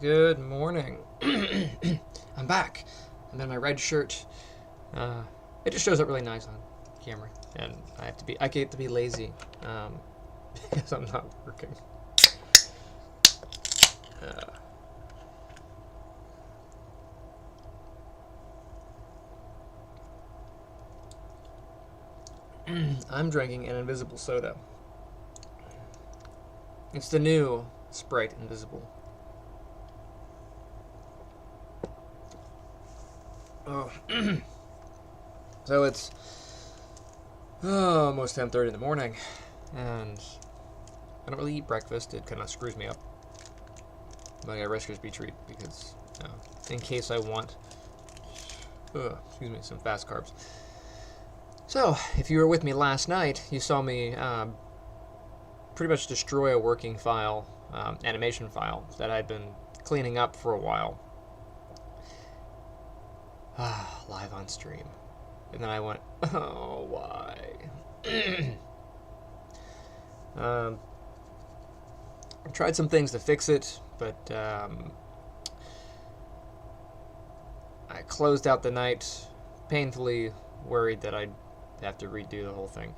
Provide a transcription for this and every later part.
Good morning. I'm back. I'm in my red shirt. It just shows up really nice on camera, and I get to be lazy because I'm not working. Uh, I'm drinking an invisible soda. It's the new Sprite Invisible. Oh. So it's almost 10:30 in the morning, and I don't really eat breakfast. It kind of screws me up. But I got a Rice Krispie treat because, in case I want, some fast carbs. So, if you were with me last night, you saw me pretty much destroy a working file, animation file that I'd been cleaning up for a while. Live on stream. And then I went, oh, why? I tried some things to fix it, but I closed out the night painfully worried that I'd have to redo the whole thing.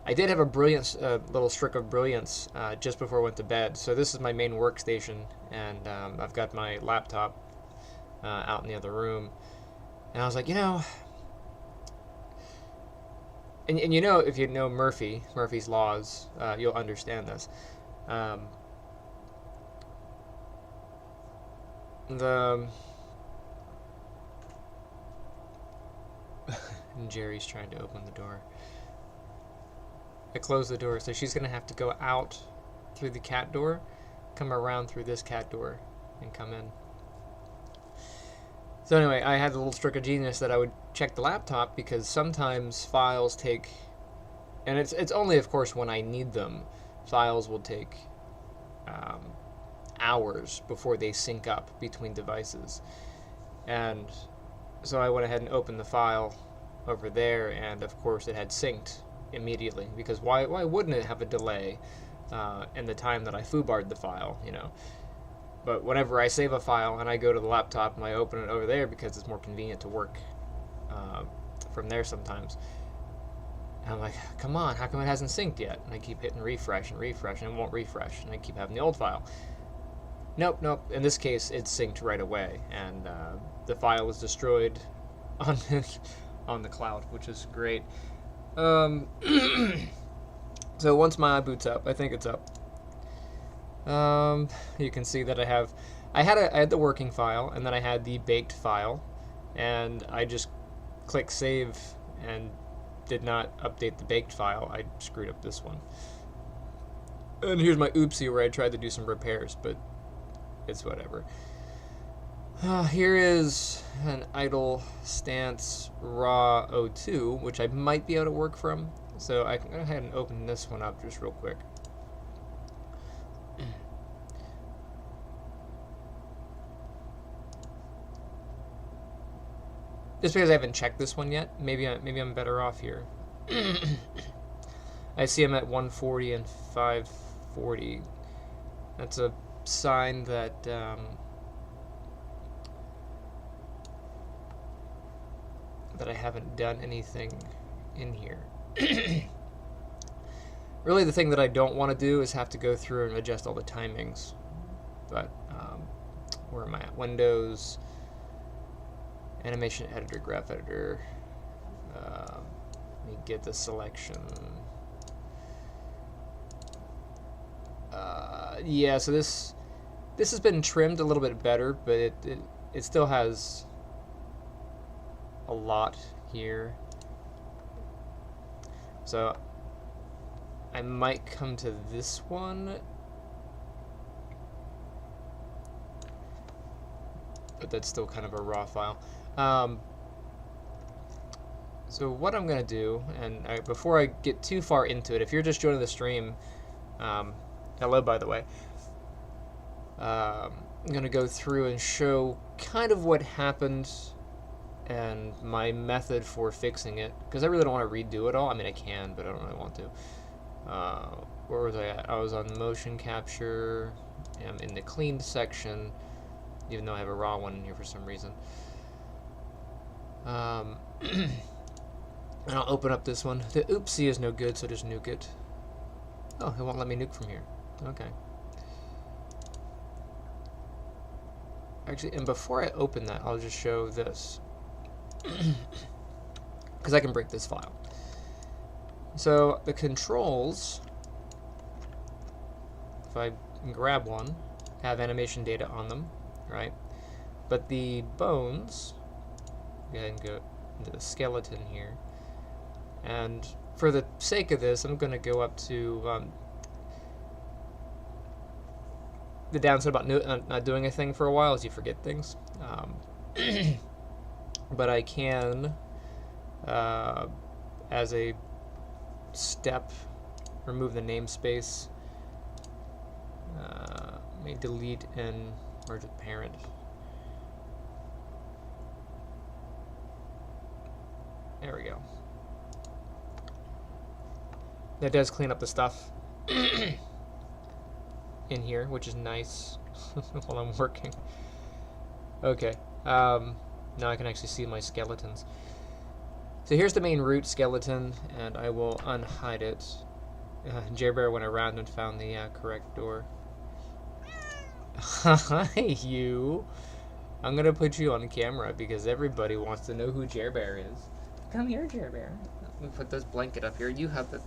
I did have a brilliant little streak of brilliance just before I went to bed. So this is my main workstation, and I've got my laptop out in the other room. And I was like, and if you know Murphy's laws, you'll understand this. Jerry's trying to open the door. I closed the door, so she's going to have to go out through the cat door, come around through this cat door, and come in. So anyway, I had a little stroke of genius that I would check the laptop because sometimes files take, and it's only, of course, when I need them, files will take hours before they sync up between devices. And so I went ahead and opened the file over there, and of course it had synced immediately, because why wouldn't it have a delay in the time that I foobarred the file, But whenever I save a file and I go to the laptop and I open it over there because it's more convenient to work from there sometimes, and I'm like, come on, how come it hasn't synced yet? And I keep hitting refresh and refresh, and it won't refresh, and I keep having the old file. Nope. In this case, it's synced right away, and the file was destroyed on on the cloud, which is great. So once my boots up, I think it's up. You can see that I had the working file, and then I had the baked file, and I just clicked save and did not update the baked file. I screwed up this one. And here's my oopsie where I tried to do some repairs, but it's whatever. Here is an idle stance raw 02, which I might be able to work from. So I can go ahead and open this one up just real quick. Just because I haven't checked this one yet, maybe I'm better off here. I see I'm at 140 and 540. That's a sign that that I haven't done anything in here. Really, the thing that I don't want to do is have to go through and adjust all the timings. But where am I at? Windows, Animation Editor, Graph Editor. Let me get the selection. Yeah, so this has been trimmed a little bit better, but it still has a lot here. So I might come to this one, but that's still kind of a raw file. So what I'm gonna do, and before I get too far into it, if you're just joining the stream, hello, by the way. I'm gonna go through and show kind of what happened and my method for fixing it, because I really don't want to redo it all. I mean, I can, but I don't really want to. Where was I at? I was on motion capture. I'm in the cleaned section. even though I have a raw one in here for some reason. And I'll open up this one. The oopsie is no good, so just nuke it. Oh, it won't let me nuke from here. Okay. Actually, and before I open that, I'll just show this. Because I can break this file. So the controls, if I grab one, have animation data on them, right? But the bones, go ahead and go into the skeleton here. And for the sake of this, I'm going to go up to the downside about not doing a thing for a while is you forget things. But I can, as a step, remove the namespace. Let me delete and merge with parent. There we go. That does clean up the stuff in here, which is nice while I'm working. Okay, now I can actually see my skeletons. So here's the main root skeleton, and I will unhide it. Jerbear went around and found the correct door. Hi, you. I'm gonna put you on camera because everybody wants to know who Jerbear is. Come here, Jerbear. Let me put this blanket up here. You have the...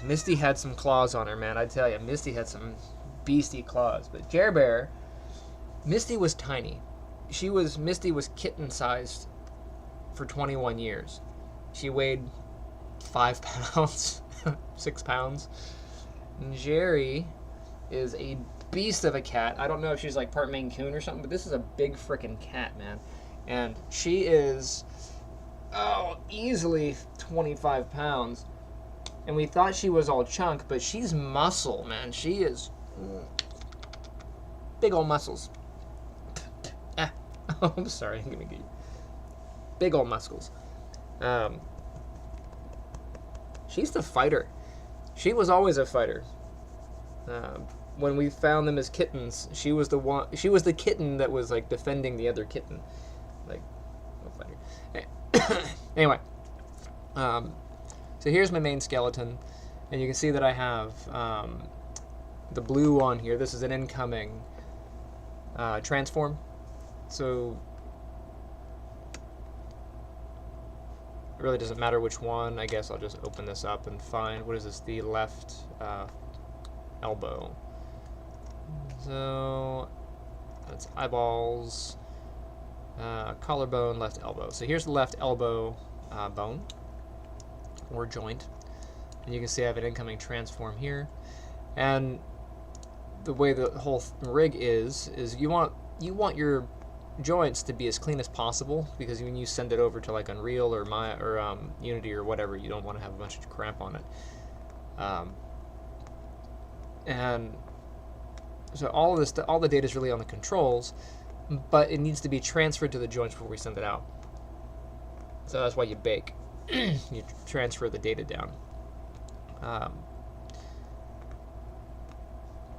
Misty had some claws on her, man. I tell you, Misty had some beastie claws. But Jerbear, Misty was tiny. Misty was kitten-sized for 21 years. She weighed 5 pounds, 6 pounds. And Jerry is a beast of a cat. I don't know if she's like part Maine Coon or something, but this is a big frickin' cat, man. And she is, easily 25 pounds. And we thought she was all chunk, but she's muscle, man. She is big old muscles. Oh, I'm sorry. I'm gonna get you. Big old muscles. She's the fighter. She was always a fighter. When we found them as kittens, she was the one. She was the kitten that was like defending the other kitten. Like, no fighter. Anyway. So here's my main skeleton, and you can see that I have the blue on here. This is an incoming transform. So it really doesn't matter which one. I guess I'll just open this up and find, what is this, the left elbow. So that's eyeballs, collarbone, left elbow. So here's the left elbow bone, or joint, and you can see I have an incoming transform here. And the way the whole rig is you want your joints to be as clean as possible, because when you send it over to like Unreal or Unity or whatever, you don't want to have a bunch of crap on it. And so all the data is really on the controls, but it needs to be transferred to the joints before we send it out. So that's why you bake. You transfer the data down.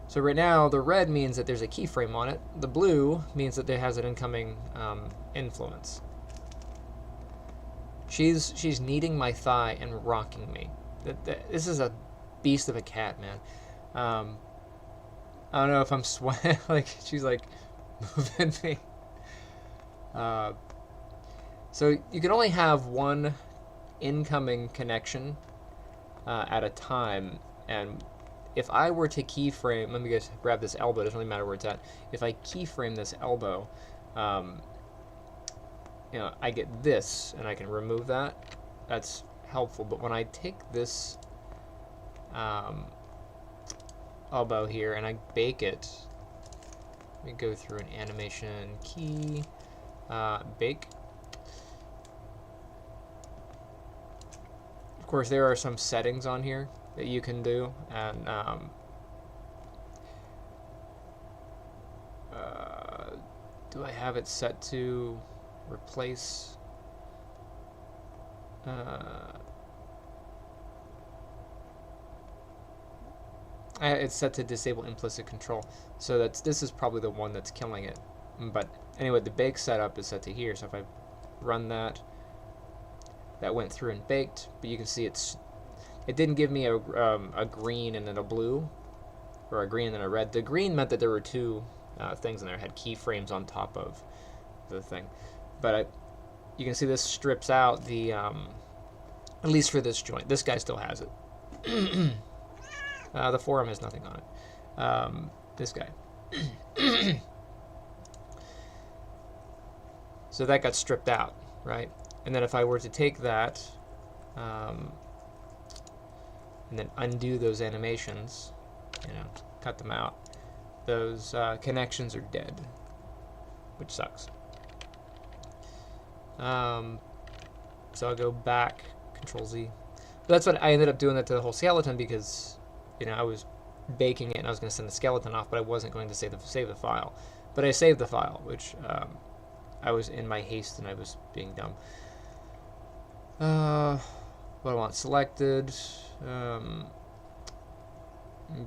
So right now, the red means that there's a keyframe on it. The blue means that it has an incoming influence. She's kneading my thigh and rocking me. This is a beast of a cat, man. I don't know if I'm sweating. Like, she's like moving me. So you can only have one incoming connection at a time, and if I were to keyframe, let me just grab this elbow, it doesn't really matter where it's at. If I keyframe this elbow, I get this, and I can remove that. That's helpful, but when I take this elbow here and I bake it, let me go through an animation key, bake. Of course, there are some settings on here that you can do, and do I have it set to replace? It's set to disable implicit control, so this is probably the one that's killing it. But anyway, the bake setup is set to here, so if I run that, that went through and baked, but you can see it didn't give me a green and then a blue, or a green and then a red. The green meant that there were two things in there. It had keyframes on top of the thing, but you can see this strips out the at least for this joint. This guy still has it. The forearm has nothing on it. This guy. So that got stripped out, right? And then if I were to take that and then undo those animations, cut them out, those connections are dead, which sucks. So I'll go back, Control Z. But that's what I ended up doing that to the whole skeleton, because I was baking it and I was going to send the skeleton off, but I wasn't going to save the file. But I saved the file, which I was in my haste and I was being dumb. What I want selected,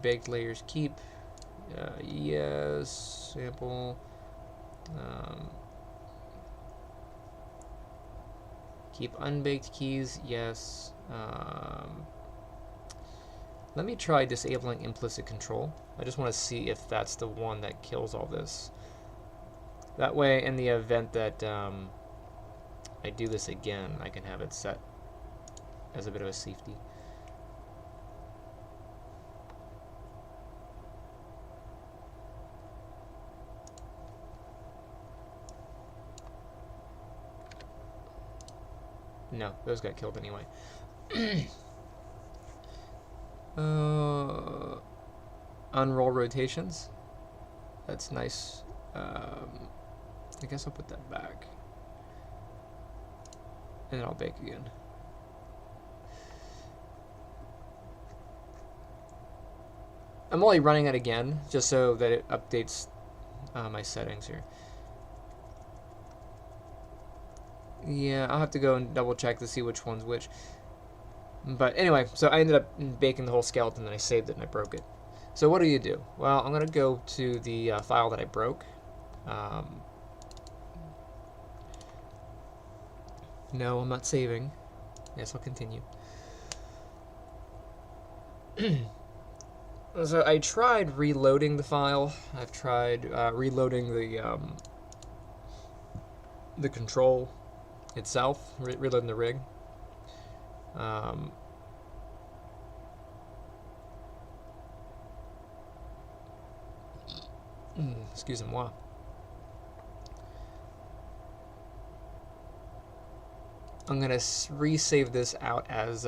baked layers keep, yes, sample, keep unbaked keys, yes. Let me try disabling implicit control. I just want to see if that's the one that kills all this. That way, in the event that I do this again, I can have it set as a bit of a safety. No, those got killed anyway. Unroll rotations. That's nice. I guess I'll put that back. And then I'll bake again. I'm only running it again just so that it updates my settings here. Yeah, I'll have to go and double check to see which one's which. But anyway, so I ended up baking the whole skeleton and I saved it and I broke it. So what do you do? Well, I'm going to go to the file that I broke. No, I'm not saving. Yes, I'll continue. So I tried reloading the file. I've tried reloading the control itself, reloading the rig. Excusez-moi. I'm gonna resave this out as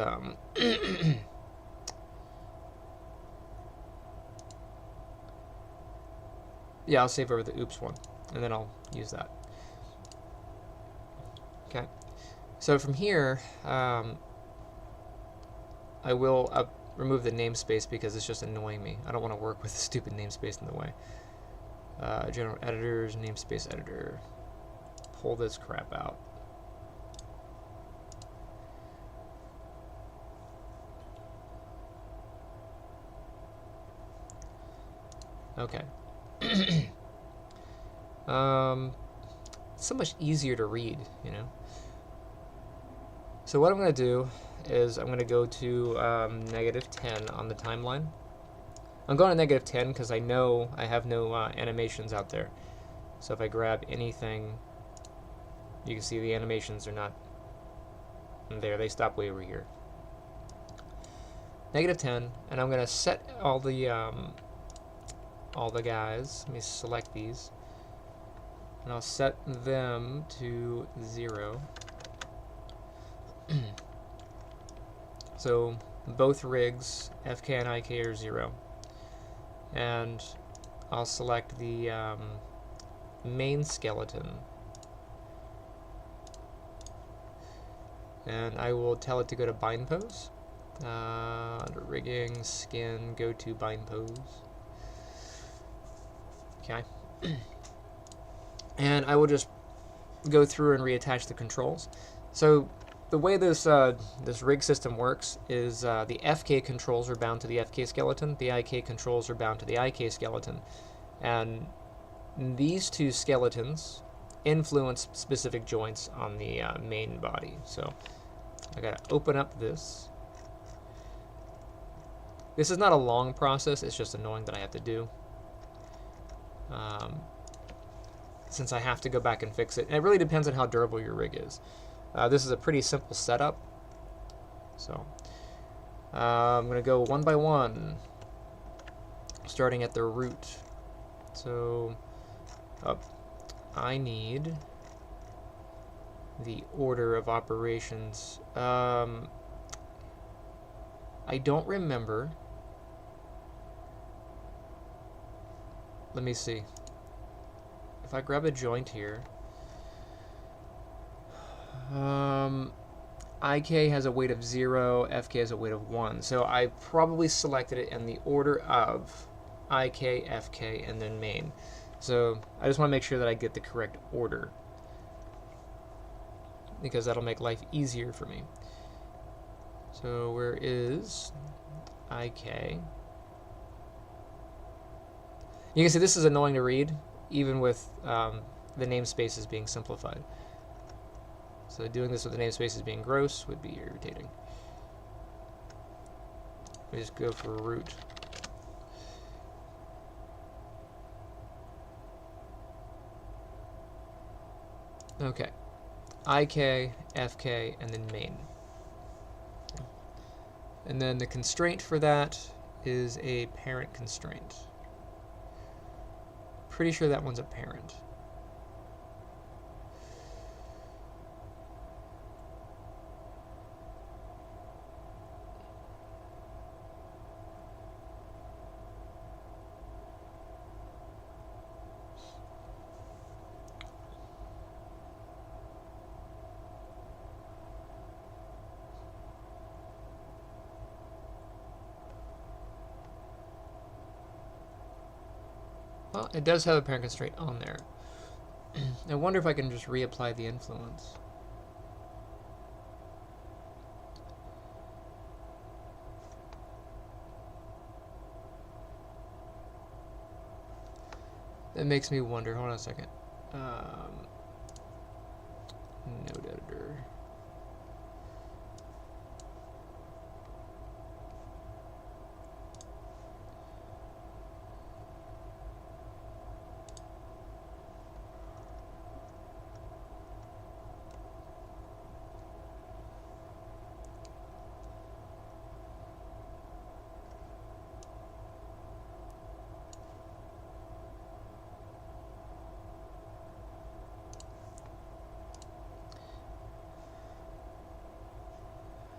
yeah, I'll save over the oops one, and then I'll use that. Okay, so from here, I will remove the namespace because it's just annoying me. I don't want to work with a stupid namespace in the way. General editors, namespace editor. Pull this crap out. Okay. It's so much easier to read, So what I'm going to do is I'm going to go to -10 on the timeline. I'm going to -10 because I know I have no animations out there. So if I grab anything, you can see the animations are not there. They stop way over here. -10, and I'm going to set all the guys. Let me select these, and I'll set them to 0. So both rigs, FK and IK, are 0. And I'll select the main skeleton, and I will tell it to go to bind pose. Under rigging, skin, go to bind pose. Okay. And I will just go through and reattach the controls. So the way this this rig system works is the FK controls are bound to the FK skeleton, the IK controls are bound to the IK skeleton, and these two skeletons influence specific joints on the main body. So I gotta open up this. This is not a long process, it's just annoying that I have to do. Since I have to go back and fix it. And it really depends on how durable your rig is. This is a pretty simple setup. So I'm going to go one by one, starting at the root. So I need the order of operations. I don't remember. Let me see. If I grab a joint here, IK has a weight of 0, FK has a weight of 1. So I probably selected it in the order of IK, FK, and then main. So I just want to make sure that I get the correct order, because that'll make life easier for me. So where is IK? You can see this is annoying to read, even with the namespaces being simplified. So doing this with the namespaces being gross would be irritating. We just go for root. Okay. IK, FK, and then main. And then the constraint for that is a parent constraint. Pretty sure that one's a parent. Well, it does have a parent constraint on there. I wonder if I can just reapply the influence. That makes me wonder. Hold on a second. Node editor.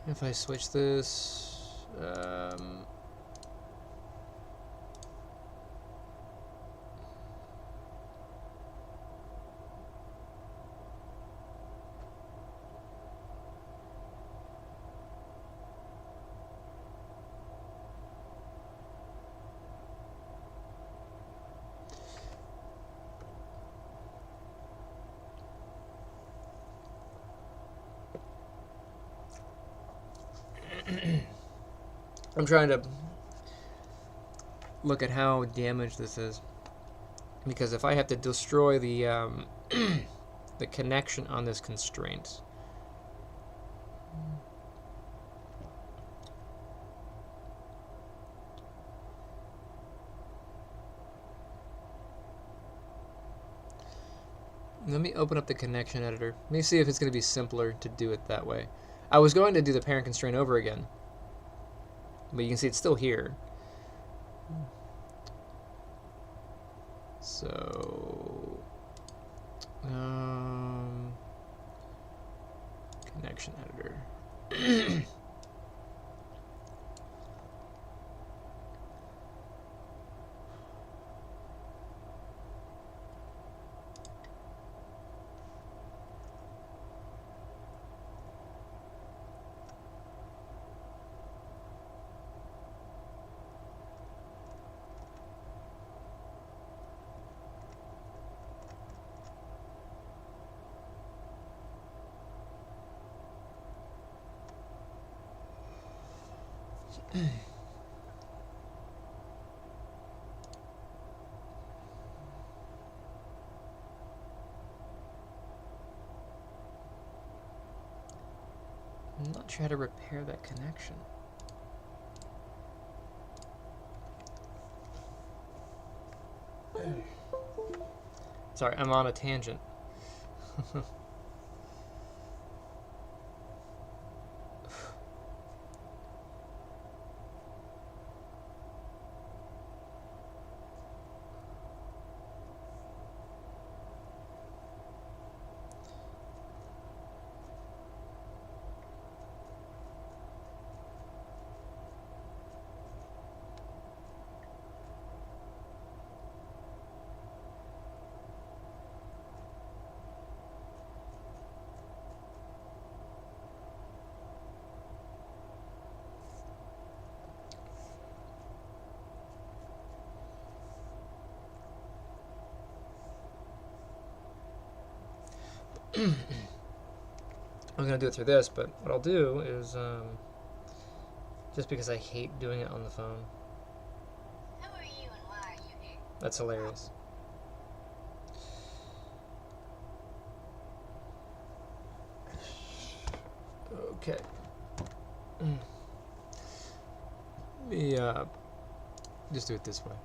If I switch this, I'm trying to look at how damaged this is, because if I have to destroy the the connection on this constraint, let me open up the connection editor. Let me see if it's going to be simpler to do it that way. I was going to do the parent constraint over again, but you can see it's still here. So, connection editor. I'm not sure how to repair that connection. Sorry, I'm on a tangent. I was gonna do it through this, but what I'll do is, just because I hate doing it on the phone. Who are you and why are you here? That's hilarious. Okay. Let me just do it this way.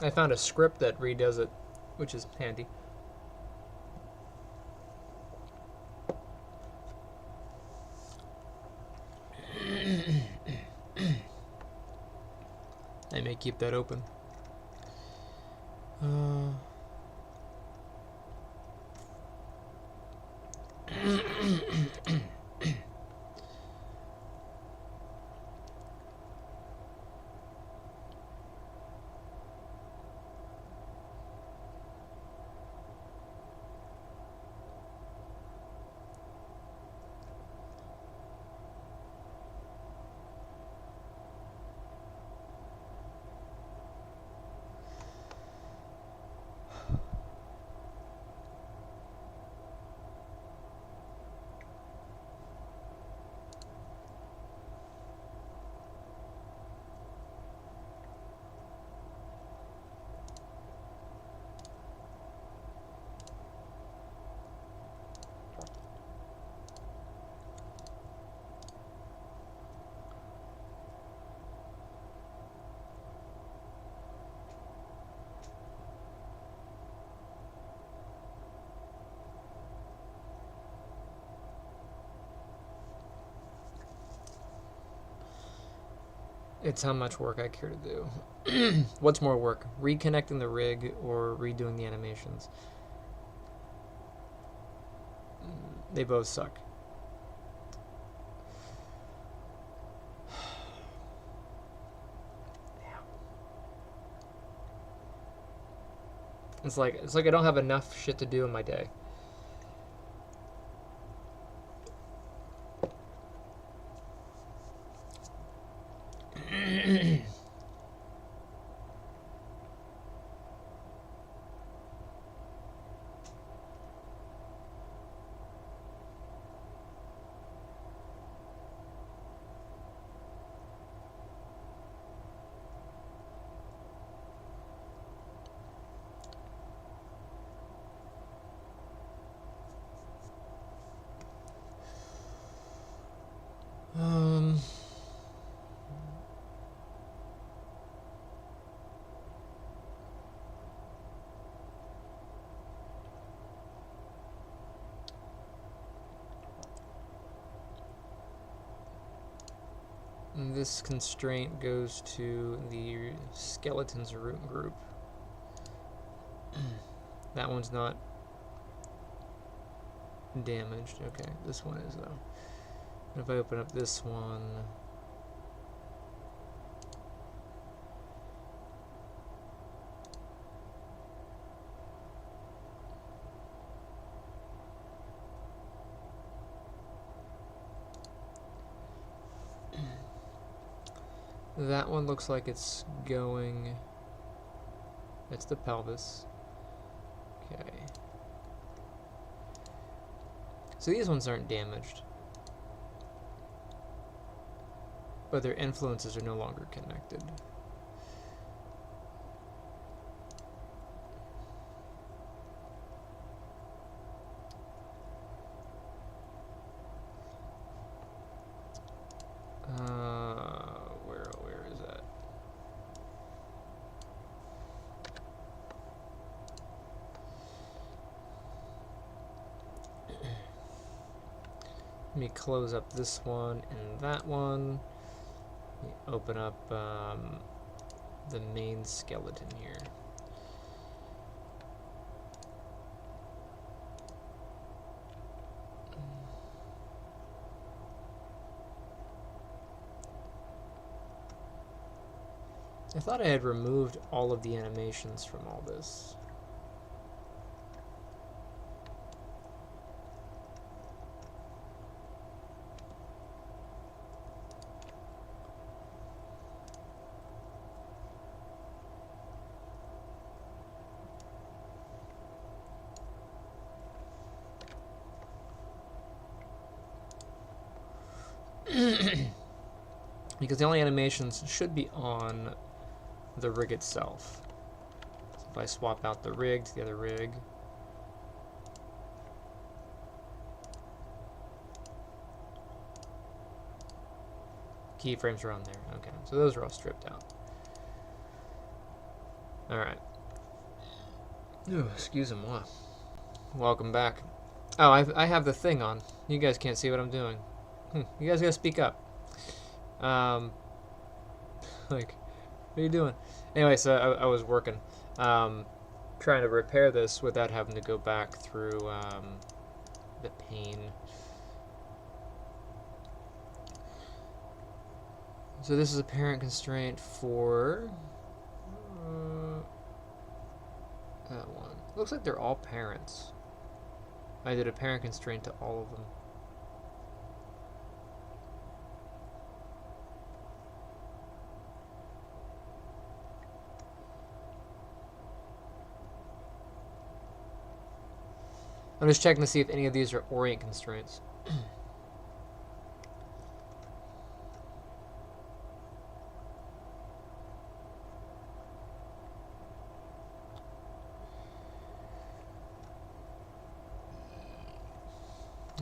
I found a script that redoes it, which is handy. I may keep that open. It's how much work I care to do. What's more work? Reconnecting the rig or redoing the animations? They both suck. It's like I don't have enough shit to do in my day. this constraint goes to the skeleton's root group. That one's not damaged. Okay, this one is though. And if I open up this one, that one looks like it's going. That's the pelvis. Okay. So these ones aren't damaged, but their influences are no longer connected. Where is that? Let me close up this one and that one. Let me open up the main skeleton here. I thought I had removed all of the animations from all this. Because the only animations should be on the rig itself. So if I swap out the rig to the other rig, keyframes are on there. Okay, so those are all stripped out. Alright. Excuse moi. Welcome back. Oh, I have the thing on. You guys can't see what I'm doing. You guys gotta speak up. Like, what are you doing? Anyway, so I was working, trying to repair this without having to go back through the pane. So this is a parent constraint for that one. Looks like they're all parents. I did a parent constraint to all of them. I'm just checking to see if any of these are orient constraints.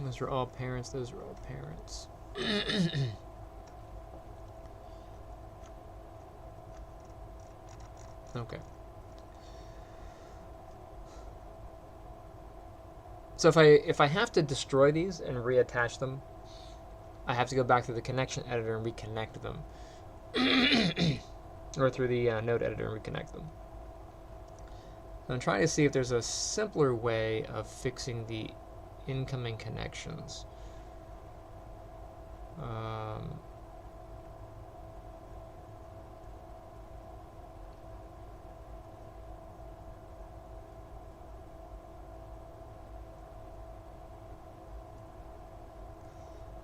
Those are all parents, those are all parents. Okay. So if I have to destroy these and reattach them, I have to go back to the connection editor and reconnect them. Or through the node editor and reconnect them. So I'm trying to see if there's a simpler way of fixing the incoming connections.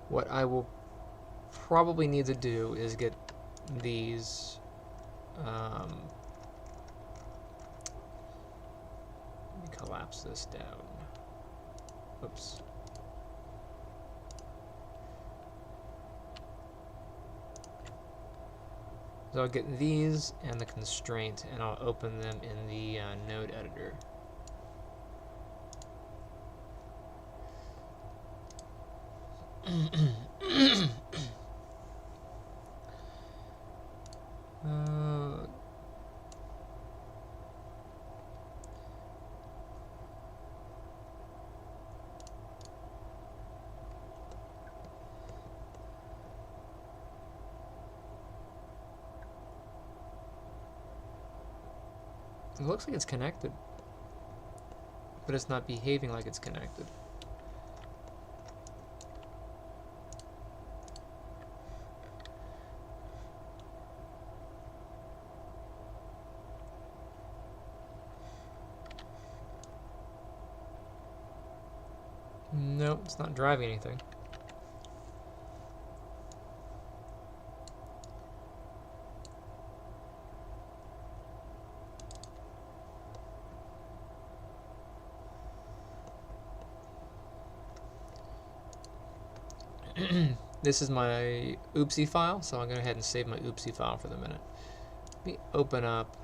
What I will probably need to do is get these let me collapse this down. Oops. So I'll get these and the constraint, and I'll open them in the node editor. It looks like it's connected, but it's not behaving like it's connected. No, it's not driving anything. This is my oopsie file, so I'm going to go ahead and save my oopsie file for the minute. Let me open up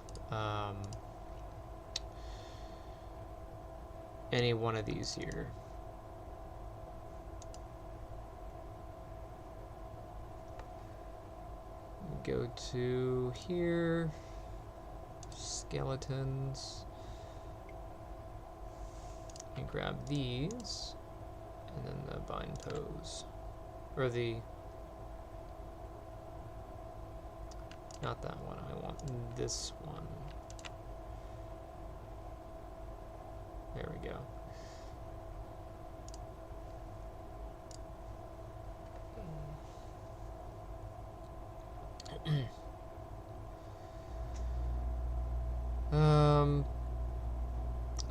any one of these here. Go to here, skeletons, and grab these, and then the bind pose. Or not that one, I want this one. There we go.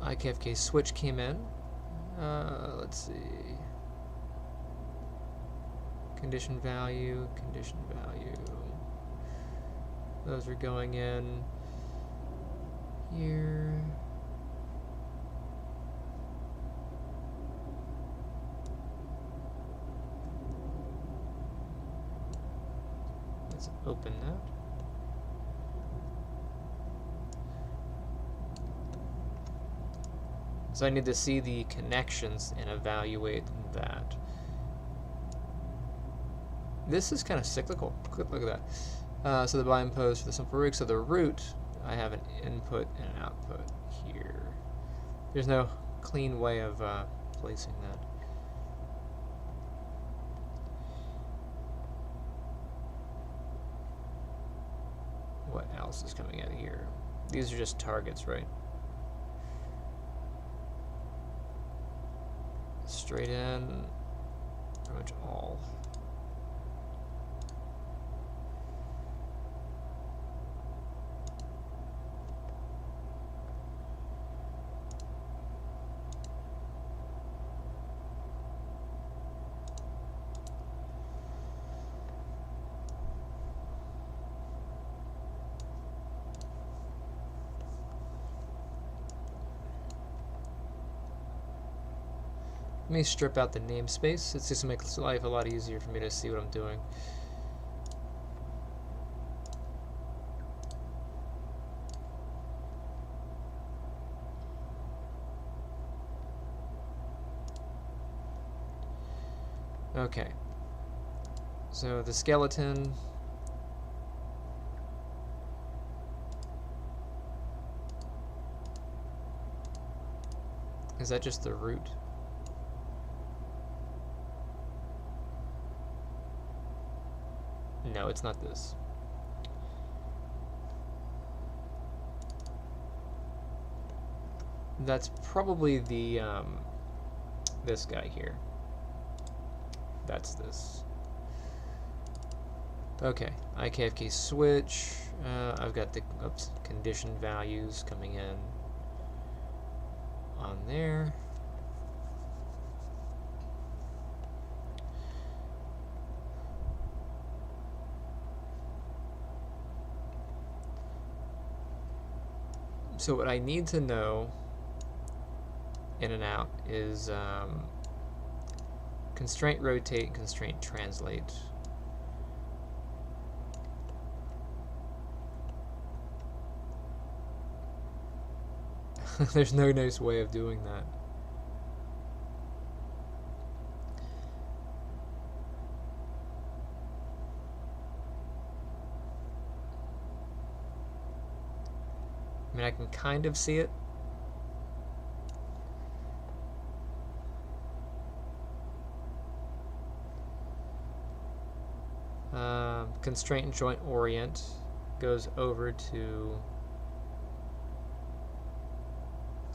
IKFK switch came in. Let's see. Condition value, condition value. Those are going in here. Let's open that. So I need to see the connections and evaluate that. This is kind of cyclical. Look at that. So the bind pose for the simple rig. So the root, I have an input and an output here. There's no clean way of placing that. What else is coming out of here? These are just targets, right? Straight in, pretty much all. Let me strip out the namespace. It's just to make life a lot easier for me to see what I'm doing. Okay. So the skeleton. Is that just the root? No, it's not this. That's probably the this guy here. That's this. Okay, IKFK switch. I've got the condition values coming in on there. So what I need to know in and out is constraint rotate, constraint translate. There's no nice way of doing that. I mean, I can kind of see it. Constraint and joint orient goes over to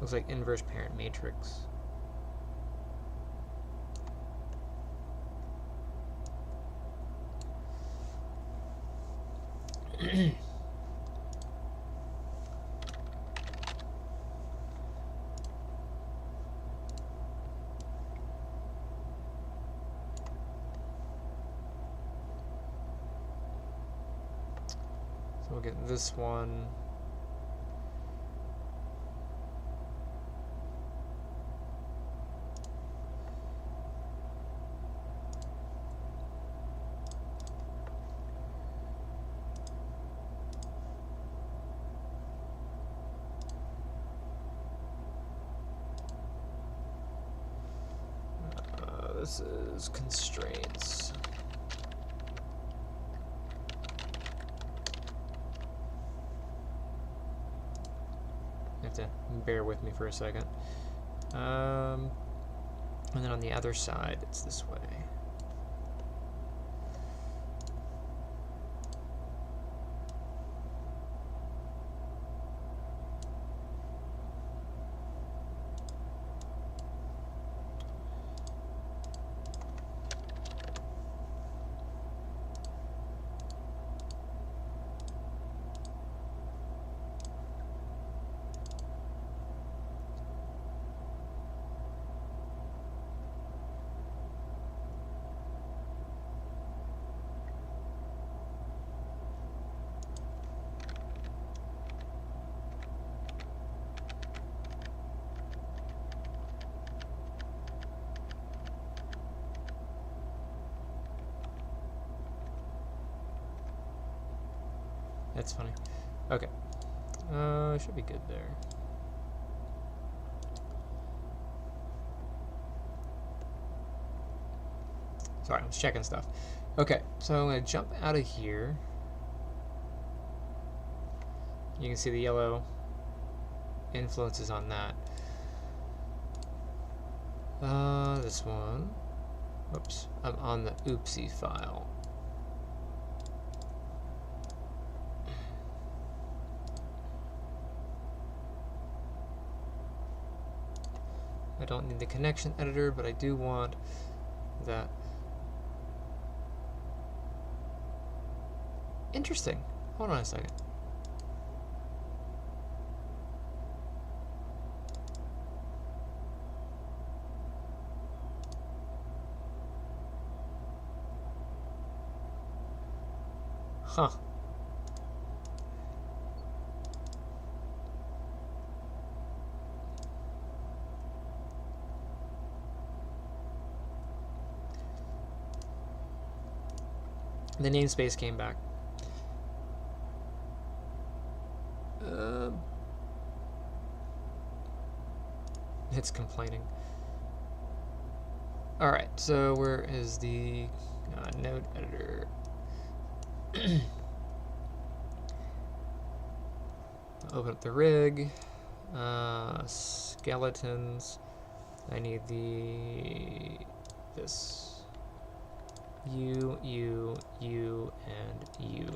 Looks like inverse parent matrix. So we'll get this one. This is constraints. You have to bear with me for a second. And then on the other side, it's this way. That's funny. Okay. Should be good there. Sorry, I was checking stuff. Okay, so I'm going to jump out of here. You can see the yellow influences on that. This one. Whoops. I'm on the oopsie file. I don't need the connection editor, but I do want that. Interesting. Hold on a second. Huh. The namespace came back. It's complaining. Alright, so where is the node editor? Open up the rig. Skeletons. I need this. You, and you.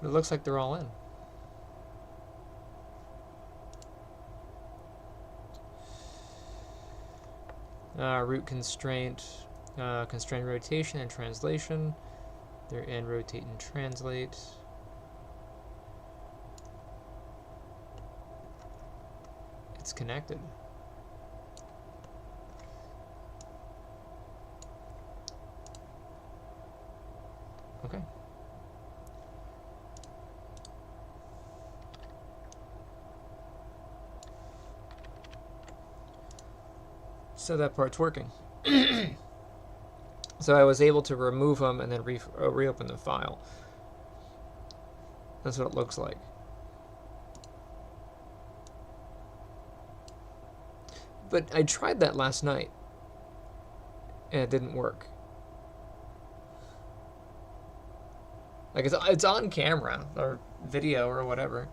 It looks like they're all in. Root constraint, constraint rotation and translation. They're in rotate and translate. It's connected. Okay. So that part's working. So I was able to remove them and then reopen the file. That's what it looks like. But I tried that last night, and it didn't work. Like, it's on camera, or video, or whatever.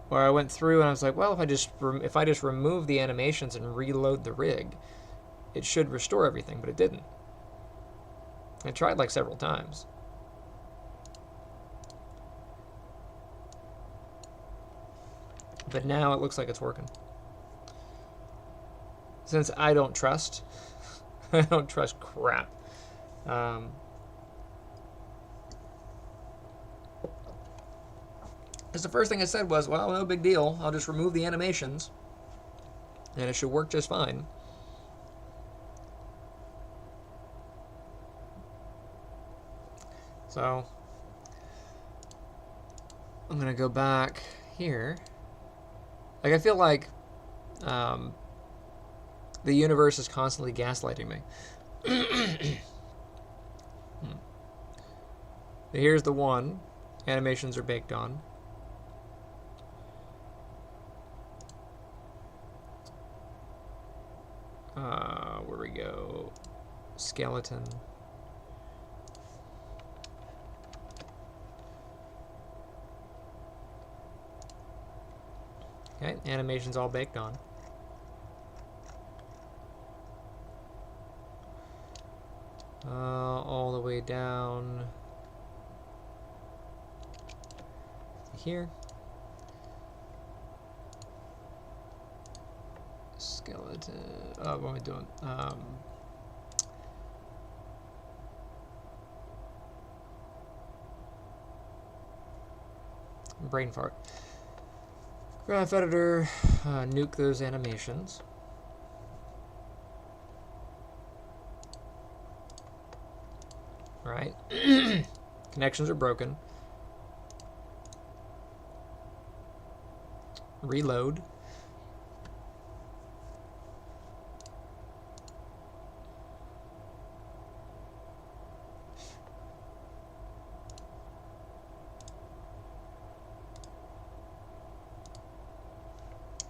Where I went through and I was like, well, if I just remove the animations and reload the rig, it should restore everything, but it didn't. I tried like several times. But now it looks like it's working. Since I don't trust, I don't trust crap. Because the first thing I said was, well, no big deal. I'll just remove the animations, and it should work just fine. So, I'm going to go back here. Like, I feel like the universe is constantly gaslighting me. Here's the one. Animations are baked on. Where we go? Skeleton. Okay, animation's all baked on. All the way down here. Skeleton. Oh, what am I doing? Brain fart. Graph editor. Nuke those animations. Right. Connections are broken. Reload.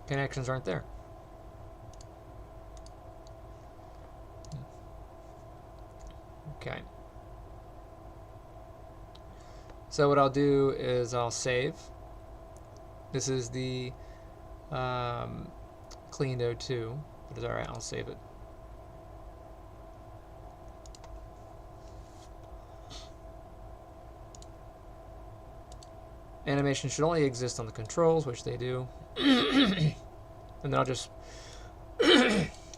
Connections aren't there. Okay. So what I'll do is I'll save. This is the cleaned 02, but it's alright, I'll save it. Animation should only exist on the controls, which they do. And then I'll just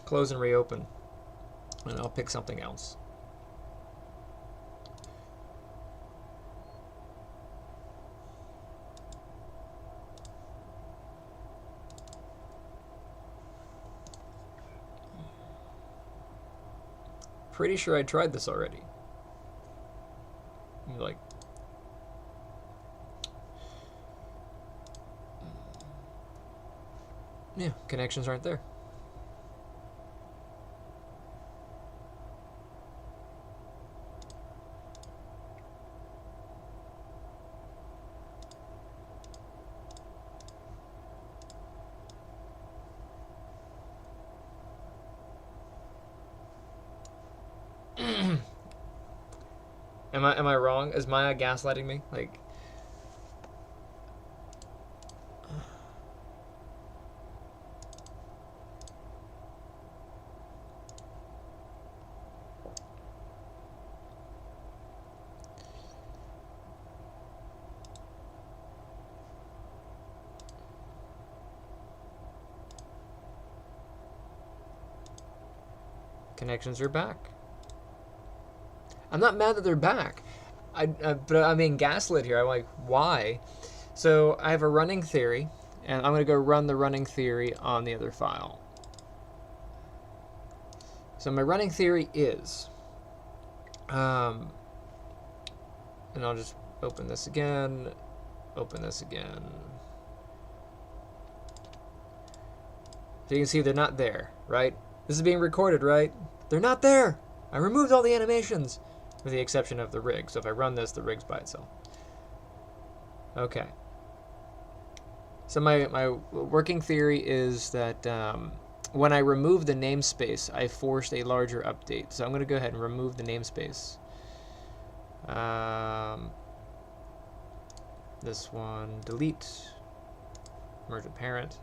close and reopen, and I'll pick something else. Pretty sure I tried this already. Like, yeah, connections aren't there. Am I wrong? Is Maya gaslighting me? Like, connections are back. I'm not mad that they're back. But I'm being gaslit here. I'm like, why? So I have a running theory, and I'm going to go run the running theory on the other file. So my running theory is, and I'll just open this again, open this again. So you can see they're not there, right? This is being recorded, right? They're not there. I removed all the animations. with the exception of the rig. So if I run this, the rig's by itself. Okay. So my working theory is that when I remove the namespace, I forced a larger update. So I'm going to go ahead and remove the namespace. This one, delete, merge with parent.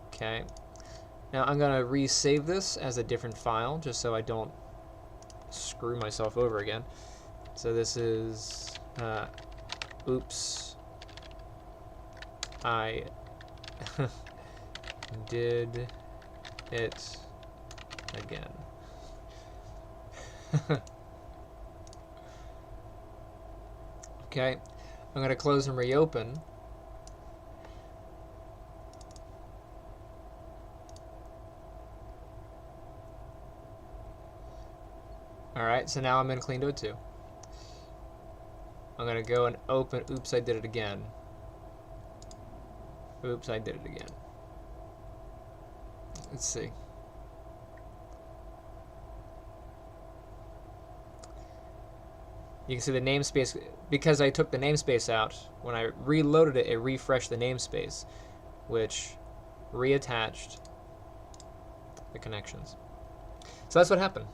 Okay. Now I'm going to resave this as a different file just so I don't screw myself over again. So this is oops, I did it again. Okay, I'm going to close and reopen. Alright, so now I'm in Clean 2. I'm going to go and open. Oops, I did it again. Oops, I did it again. Let's see. You can see the namespace, because I took the namespace out, when I reloaded it, it refreshed the namespace, which reattached the connections. So that's what happened.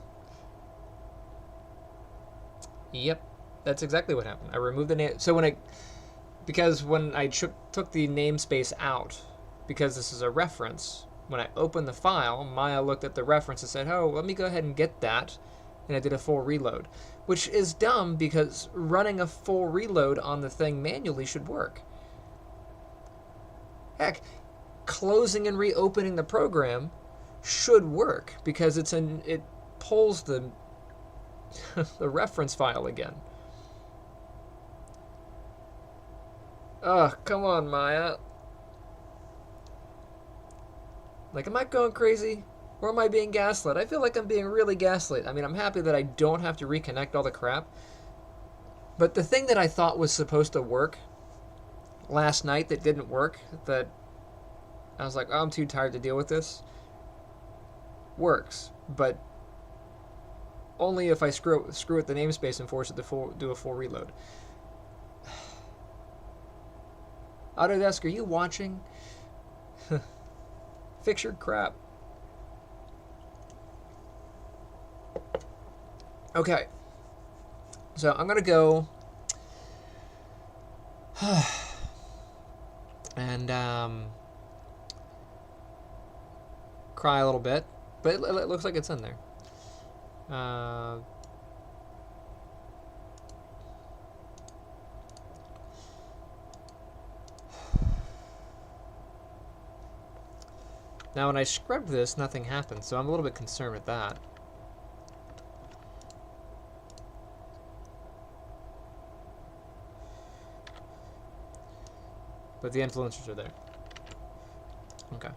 Yep, that's exactly what happened. I removed the name. So because when I took the namespace out, because this is a reference, when I opened the file, Maya looked at the reference and said, oh, let me go ahead and get that. And I did a full reload, which is dumb because running a full reload on the thing manually should work. Heck, closing and reopening the program should work because it pulls the the reference file again. Ugh, come on, Maya. Like, am I going crazy? Or am I being gaslit? I feel like I'm being really gaslit. I mean, I'm happy that I don't have to reconnect all the crap. But the thing that I thought was supposed to work last night that didn't work, that I was like, oh, I'm too tired to deal with this, works. But only if I screw with the namespace and force it to do a full reload. Autodesk, are you watching? Fix your crap. Okay, so I'm gonna go and cry a little bit, but it looks like it's in there. Now when I scrubbed this, nothing happened, so I'm a little bit concerned with that. But the influencers are there. Okay.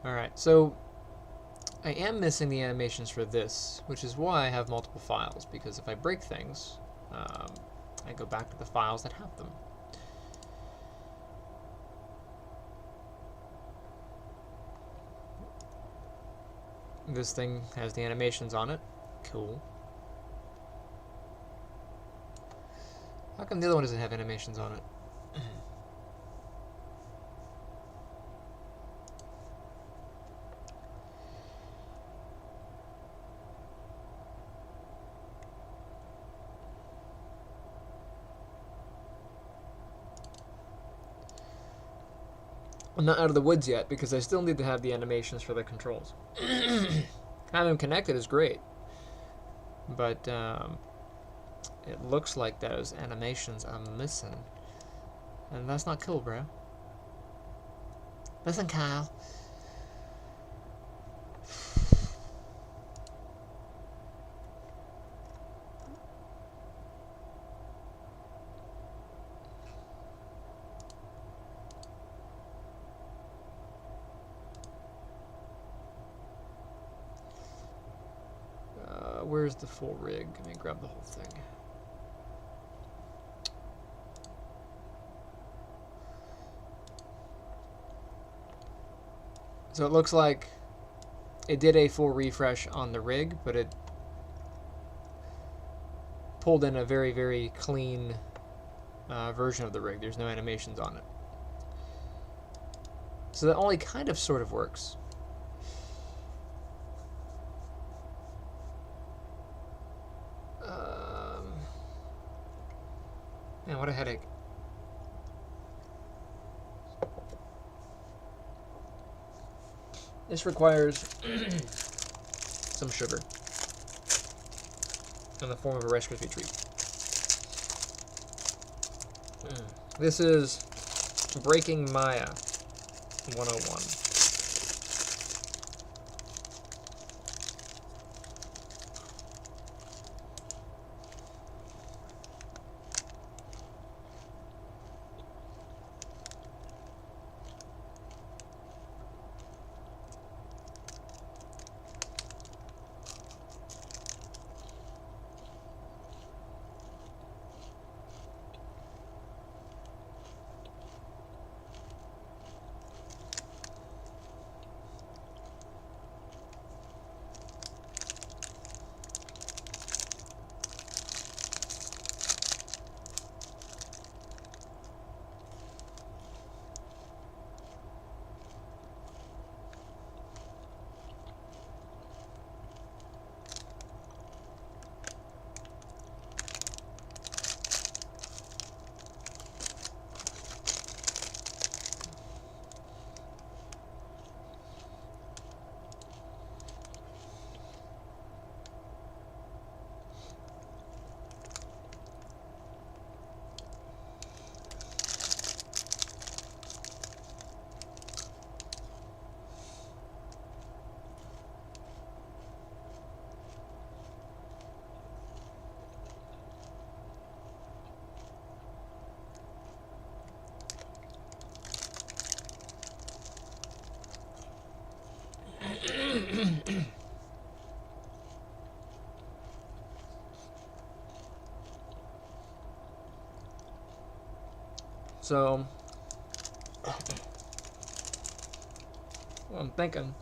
Alright, so I am missing the animations for this, which is why I have multiple files, because if I break things, I go back to the files that have them. This thing has the animations on it. Cool. How come the other one doesn't have animations on it? I'm not out of the woods yet because I still need to have the animations for the controls. Having them connected is great, but it looks like those animations are missing, and that's not cool, bro. Listen, Kyle. Where's the full rig? Let me grab the whole thing. So it looks like it did a full refresh on the rig, but it pulled in a very, very clean version of the rig. There's no animations on it. So that only kind of sort of works. Man, what a headache. This requires some sugar in the form of a Rice Krispie treat. This is Breaking Maya 101. So, well, I'm thinking.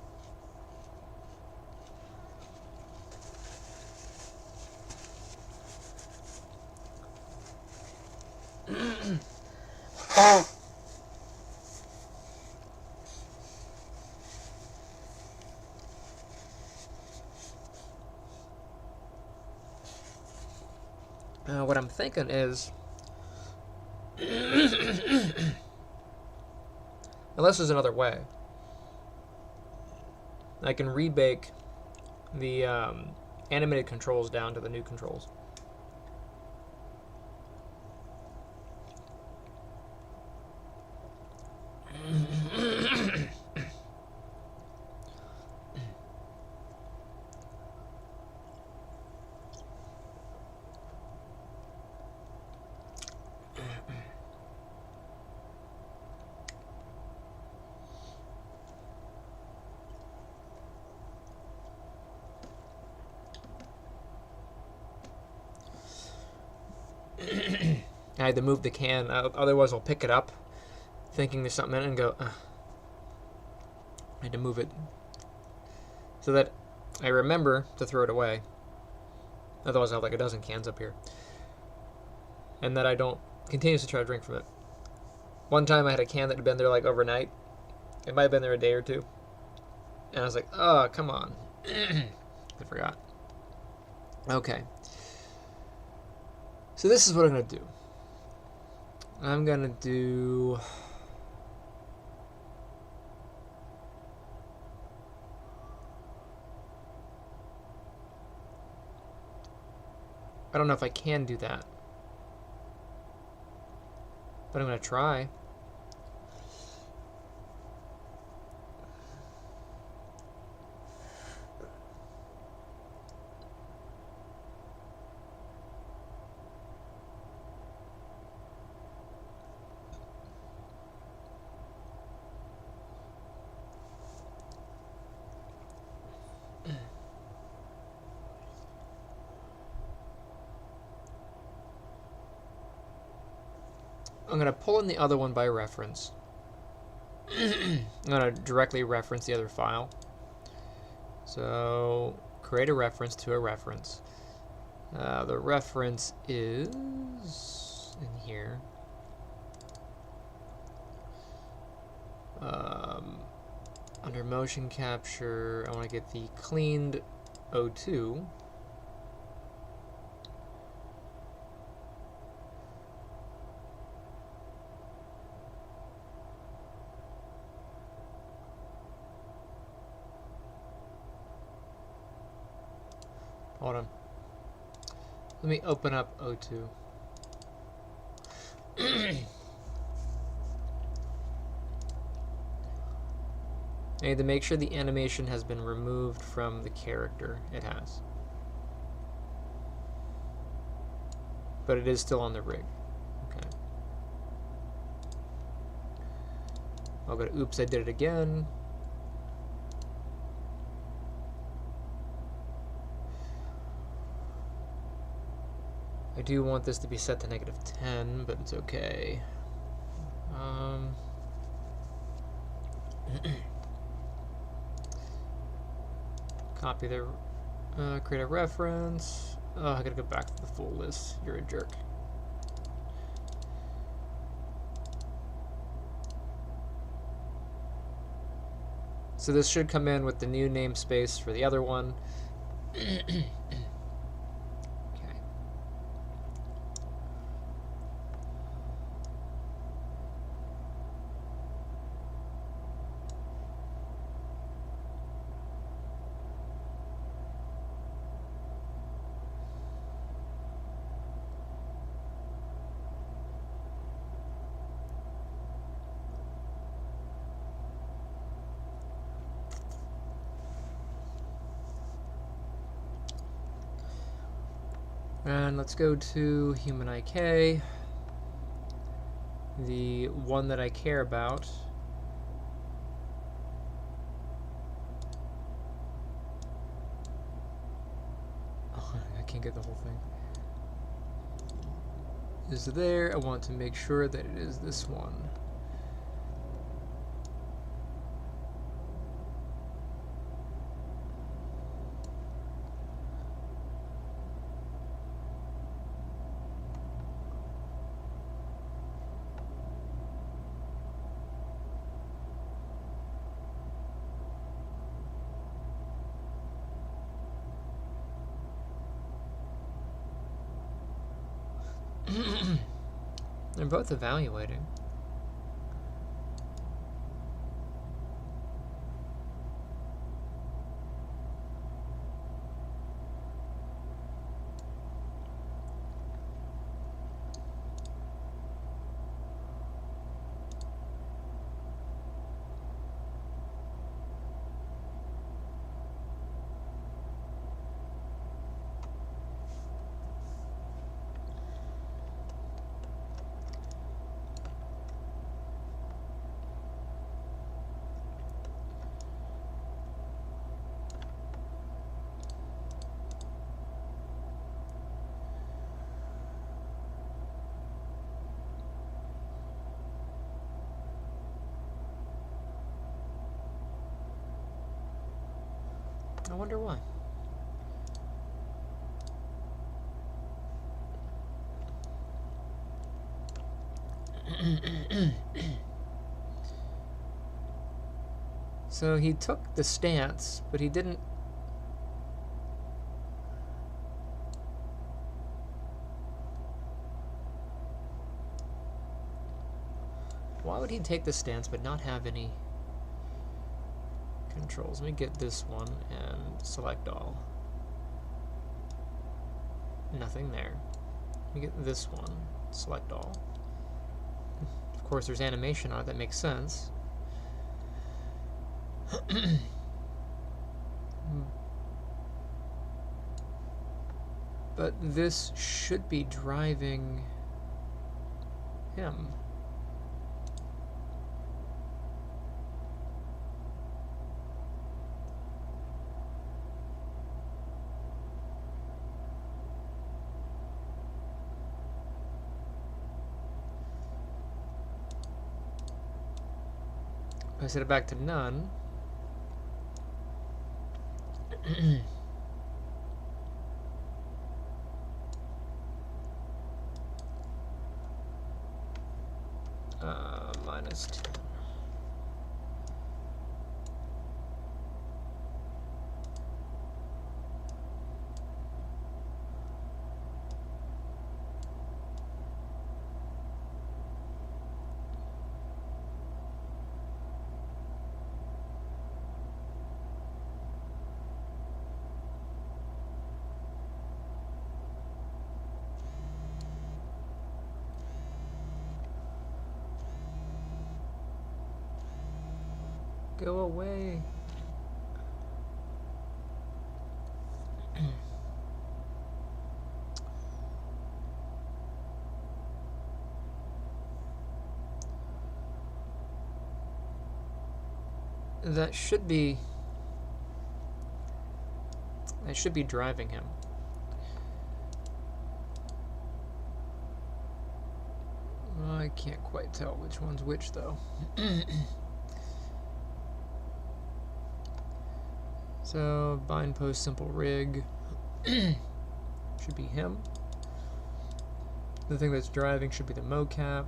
What I'm thinking is, unless there's another way, I can rebake the animated controls down to the new controls. I had to move the can, otherwise I'll pick it up, thinking there's something in it, and go, I had to move it so that I remember to throw it away. Otherwise I have like a dozen cans up here. And that I don't continuously try to drink from it. One time I had a can that had been there like overnight. It might have been there a day or two. And I was like, oh, come on. I forgot. Okay. So this is what I'm going to do. I'm going to do... I don't know if I can do that. But I'm going to try. I'm going to pull in the other one by reference. I'm going to directly reference the other file. So create a reference to a reference. The reference is in here. Under motion capture, I want to get the cleaned O2. Hold on. Let me open up O2. I need to make sure the animation has been removed from the character. It has. But it is still on the rig. Okay. I'll go to oops, I did it again. I do want this to be set to -10, but it's okay. Copy the, create a reference. Oh, I gotta go back to the full list. You're a jerk. So this should come in with the new namespace for the other one. Okay. And let's go to human IK, the one that I care about. Oh, I can't get the whole thing. Is there. I want to make sure that it is this one. They're both evaluating. I wonder why. So he took the stance, but he didn't. Why would he take the stance but not have any controls? Let me get this one and select all. Nothing there. Let me get this one, select all. Of course, there's animation on it that makes sense. But this should be driving him. I set it back to none. -10. Go away. That should be driving him. I can't quite tell which one's which though. So bind post simple rig should be him. The thing that's driving should be the mocap.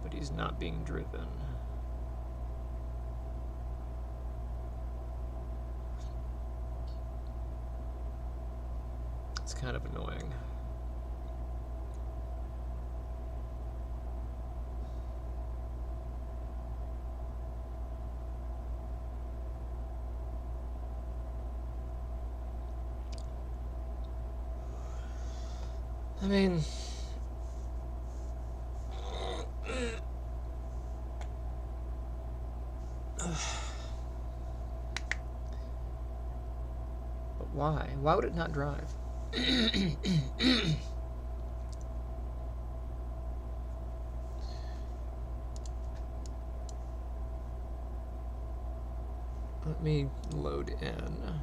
But he's not being driven. It's kind of annoying. I mean, but why? Why would it not drive? Let me load in.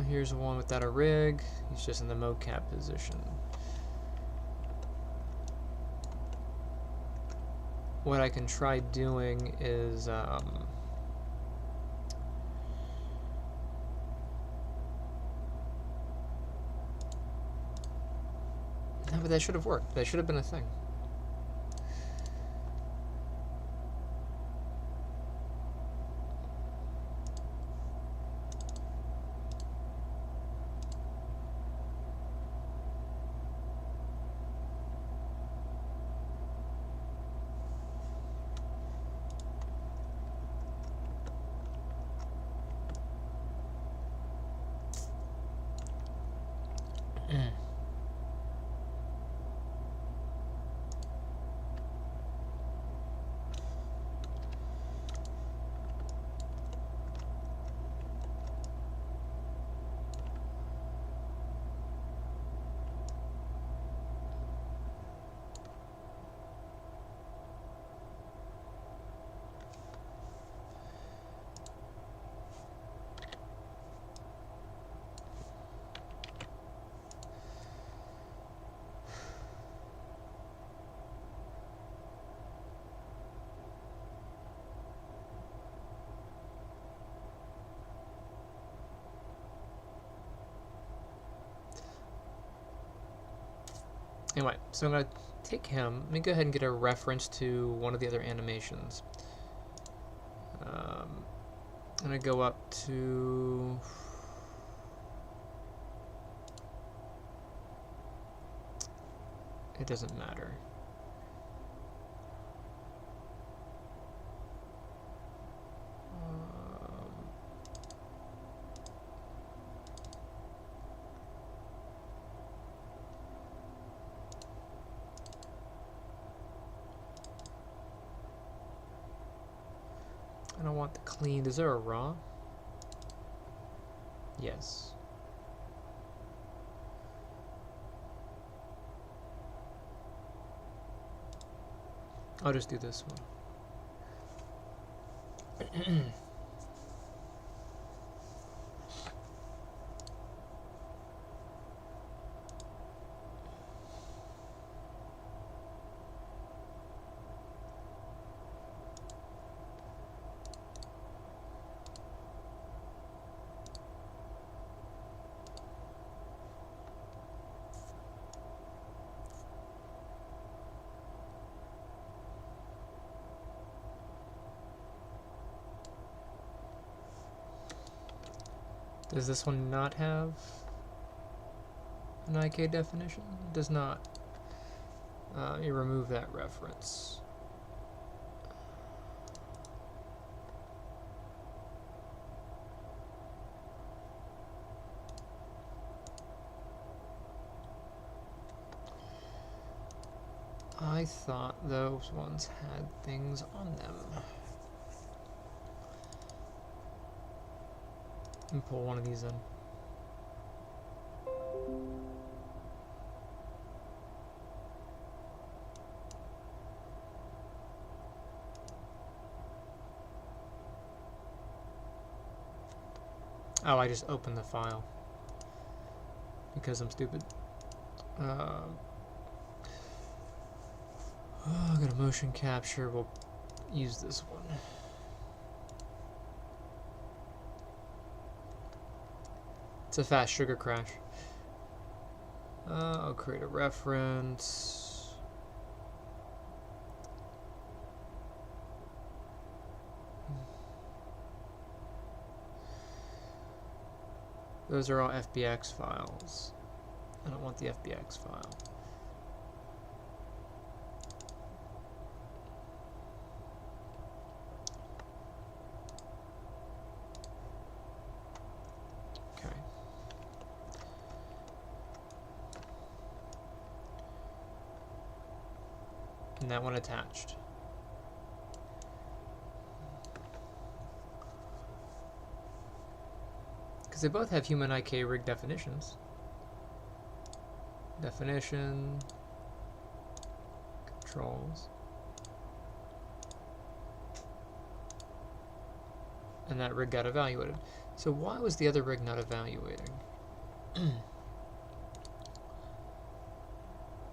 Here's one without a rig. He's just in the mocap position. What I can try doing is no, but that should have worked. That should have been a thing. Anyway, so I'm going to take him. Let me go ahead and get a reference to one of the other animations. I'm going to go up to... It doesn't matter. I don't want the cleaned. Is there a raw? Yes. I'll just do this one. Does this one not have an IK definition? It does not. You remove that reference. I thought those ones had things on them. And pull one of these in. Oh, I just opened the file because I'm stupid. I got a motion capture. We'll use this one. It's a fast sugar crash. I'll create a reference. Those are all FBX files. I don't want the FBX file. And that one attached. Because they both have human IK rig definitions. Definition, controls, and that rig got evaluated. So why was the other rig not evaluating?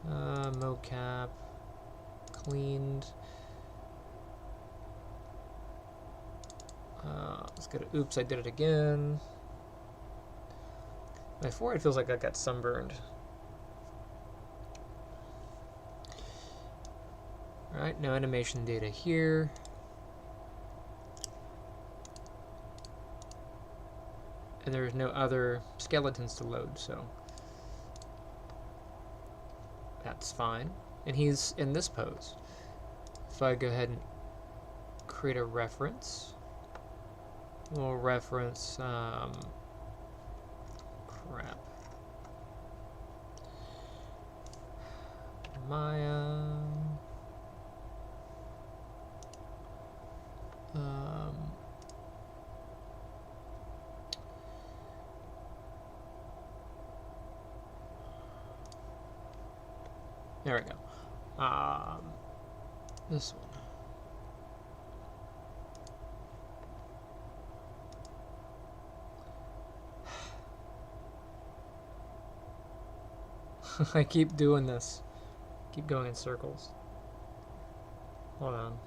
Mocap. Cleaned. Let's go to oops, I did it again. My forehead feels like I got sunburned. Alright, no animation data here. And there's no other skeletons to load, so that's fine. And he's in this pose. If I go ahead and create a reference, we'll reference, crap. Maya. There we go. This one. I keep doing this. Keep going in circles. Hold on.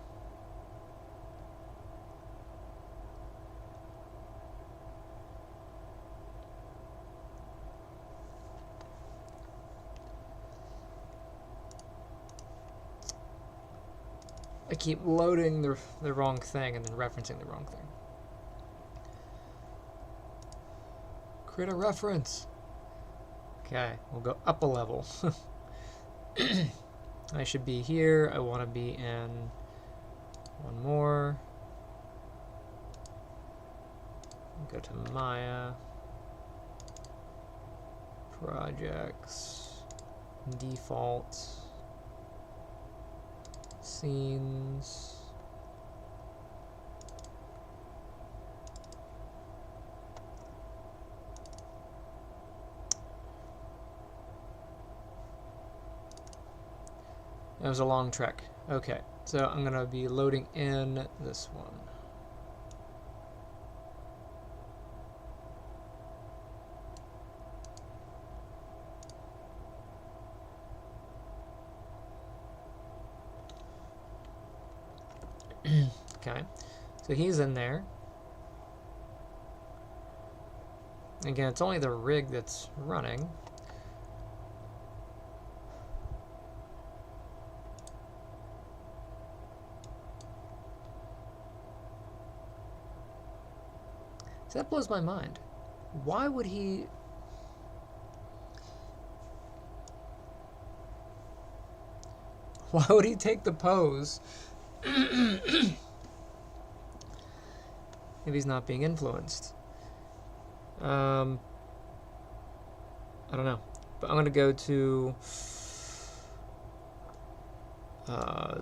I keep loading the wrong thing and then referencing the wrong thing. Create a reference. Okay, we'll go up a level. I should be here. I want to be in one more. Go to Maya. Projects. Default. Scenes. It was a long trek. Okay, so I'm gonna be loading in this one. Okay, so he's in there. Again, it's only the rig that's running. So that blows my mind. Why would he... Why would he take the pose if he's not being influenced? I don't know. But I'm going to go to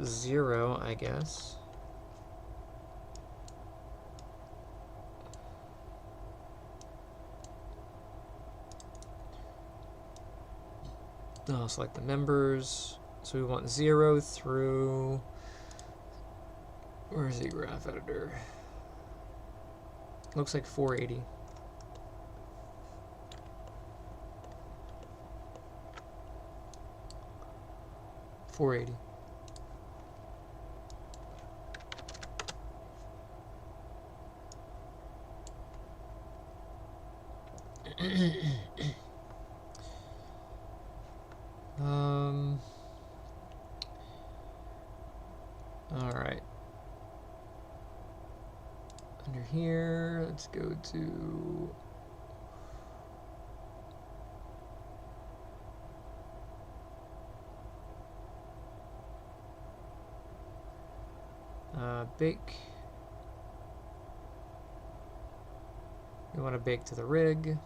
0, I guess. I'll select the members. So we want 0 through... Where's the graph editor? Looks like 480. All right. Under here, let's go to bake. We want to bake to the rig.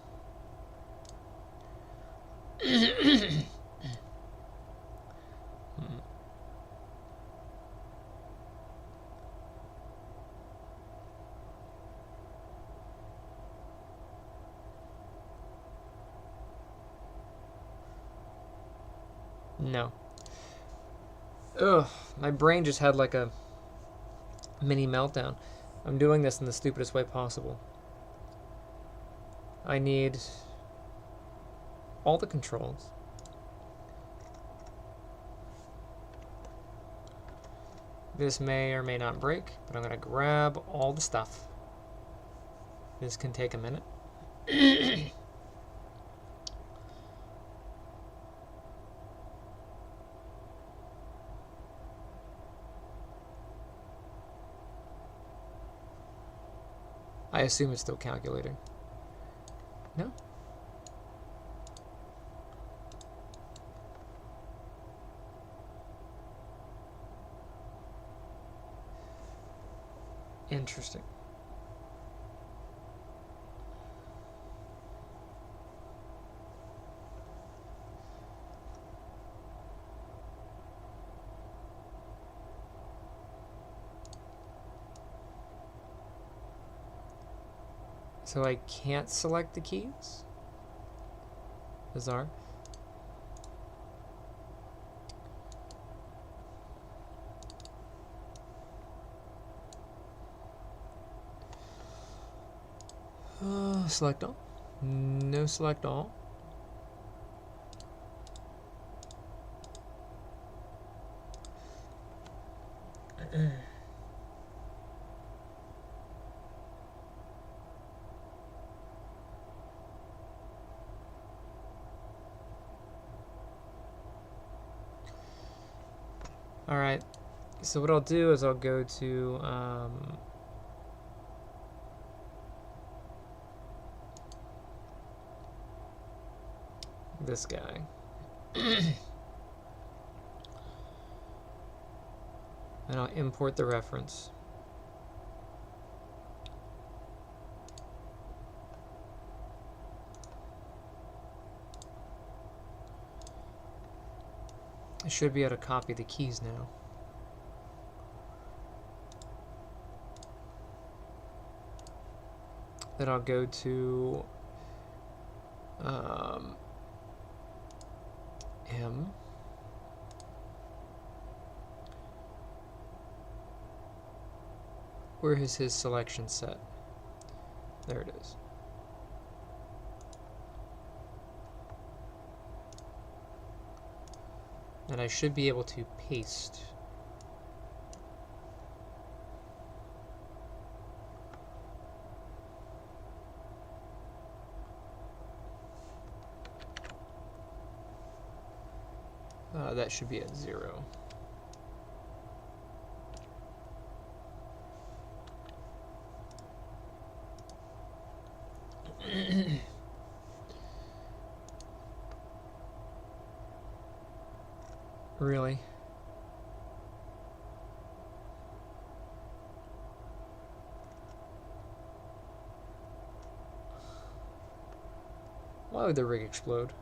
No. Ugh, my brain just had like a mini meltdown. I'm doing this in the stupidest way possible. I need all the controls. This may or may not break, but I'm going to grab all the stuff. This can take a minute. I assume it's still calculating. No? Interesting. So I can't select the keys? Bizarre. Select all. No select all. Alright, so what I'll do is I'll go to this guy. And I'll import the reference. I should be able to copy the keys now. Then I'll go to him. Where is his selection set? There it is. And I should be able to paste. That should be at 0. Really? Why would the rig explode?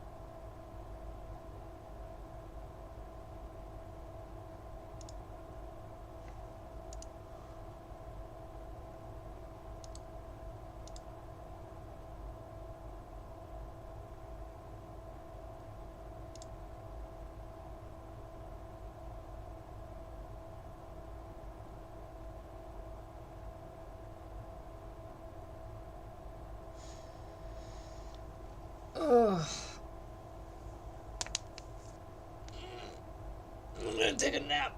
Ugh. I'm gonna take a nap.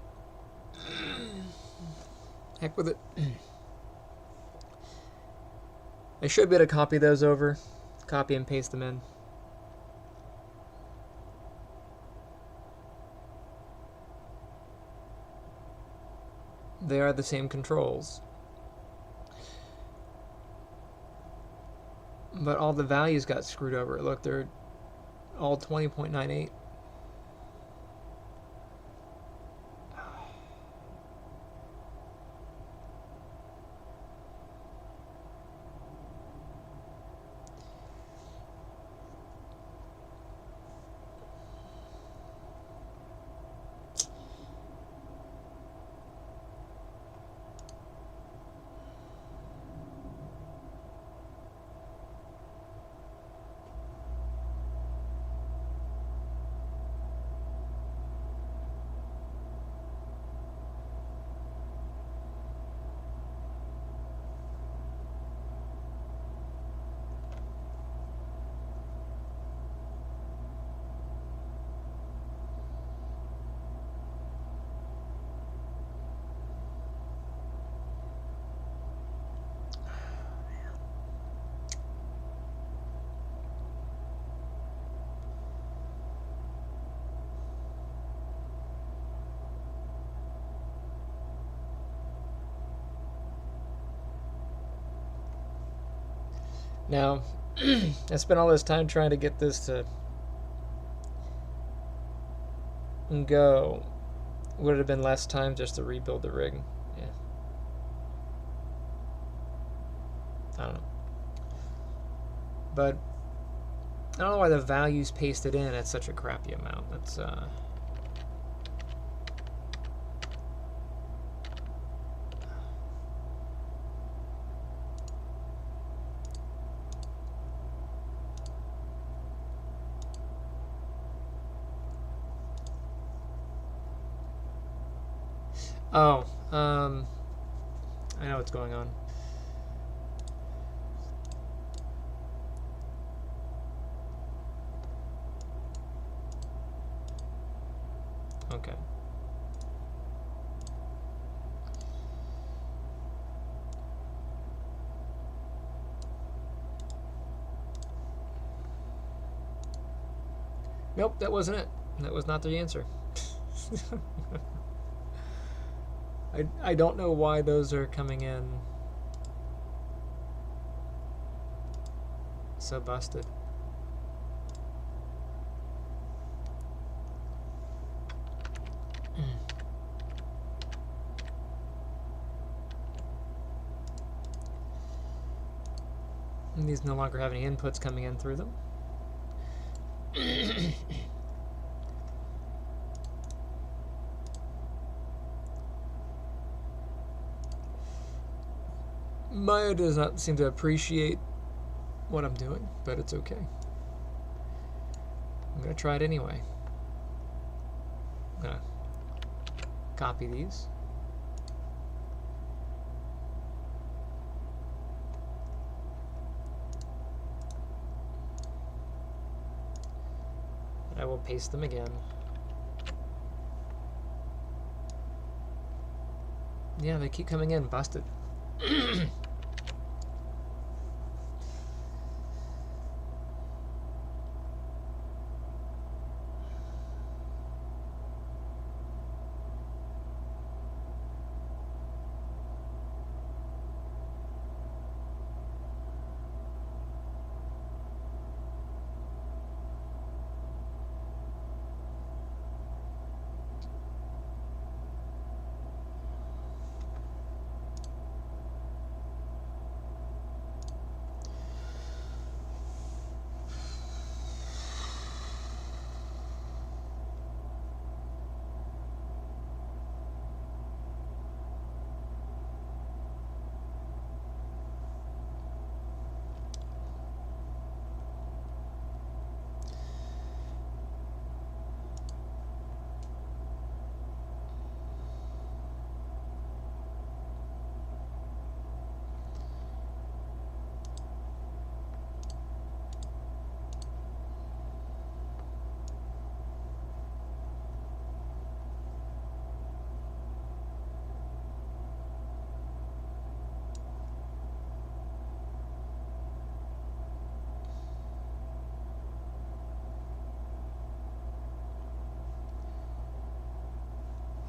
Heck with it. I should be able to copy those over. Copy and paste them in. They are the same controls. But all the values got screwed over. Look, they're all 20.98. Now, I spent all this time trying to get this to go. Would it have been less time just to rebuild the rig? Yeah. I don't know. But I don't know why the values pasted in at such a crappy amount. That's Oh, I know what's going on. Okay. Nope, that wasn't it. That was not the answer. I don't know why those are coming in so busted. And these no longer have any inputs coming in through them. Maya does not seem to appreciate what I'm doing, but it's okay. I'm going to try it anyway. I'm going to copy these. I will paste them again. Yeah, they keep coming in busted.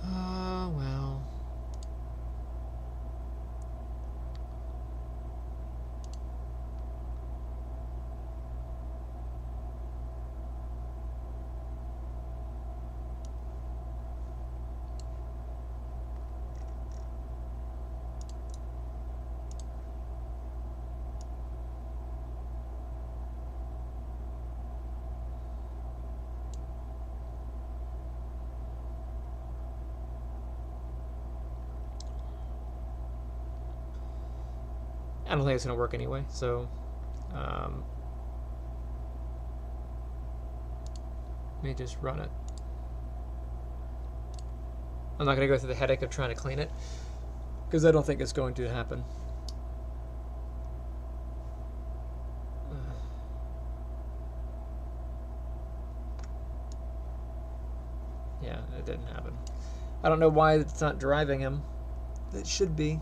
Well. I don't think it's going to work anyway, so let me just run it. I'm not going to go through the headache of trying to clean it, because I don't think it's going to happen. Yeah, it didn't happen. I don't know why it's not driving him. It should be.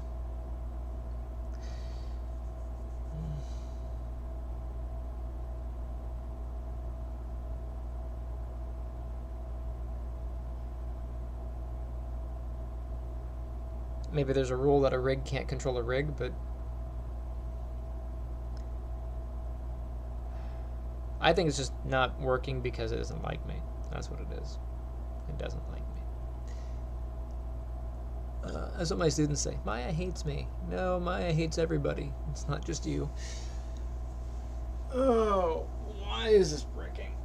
Maybe there's a rule that a rig can't control a rig, but I think it's just not working because it doesn't like me. That's what it is. It doesn't like me. That's what my students say. Maya hates me. No, Maya hates everybody. It's not just you. Oh, why is this breaking?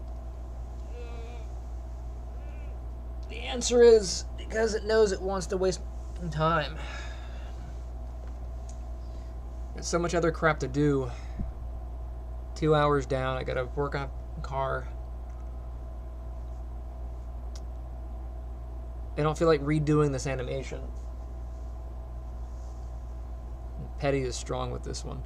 The answer is because it knows it wants to waste time. There's so much other crap to do. 2 hours down, I gotta work on a car. I don't feel like redoing this animation. Petty is strong with this one.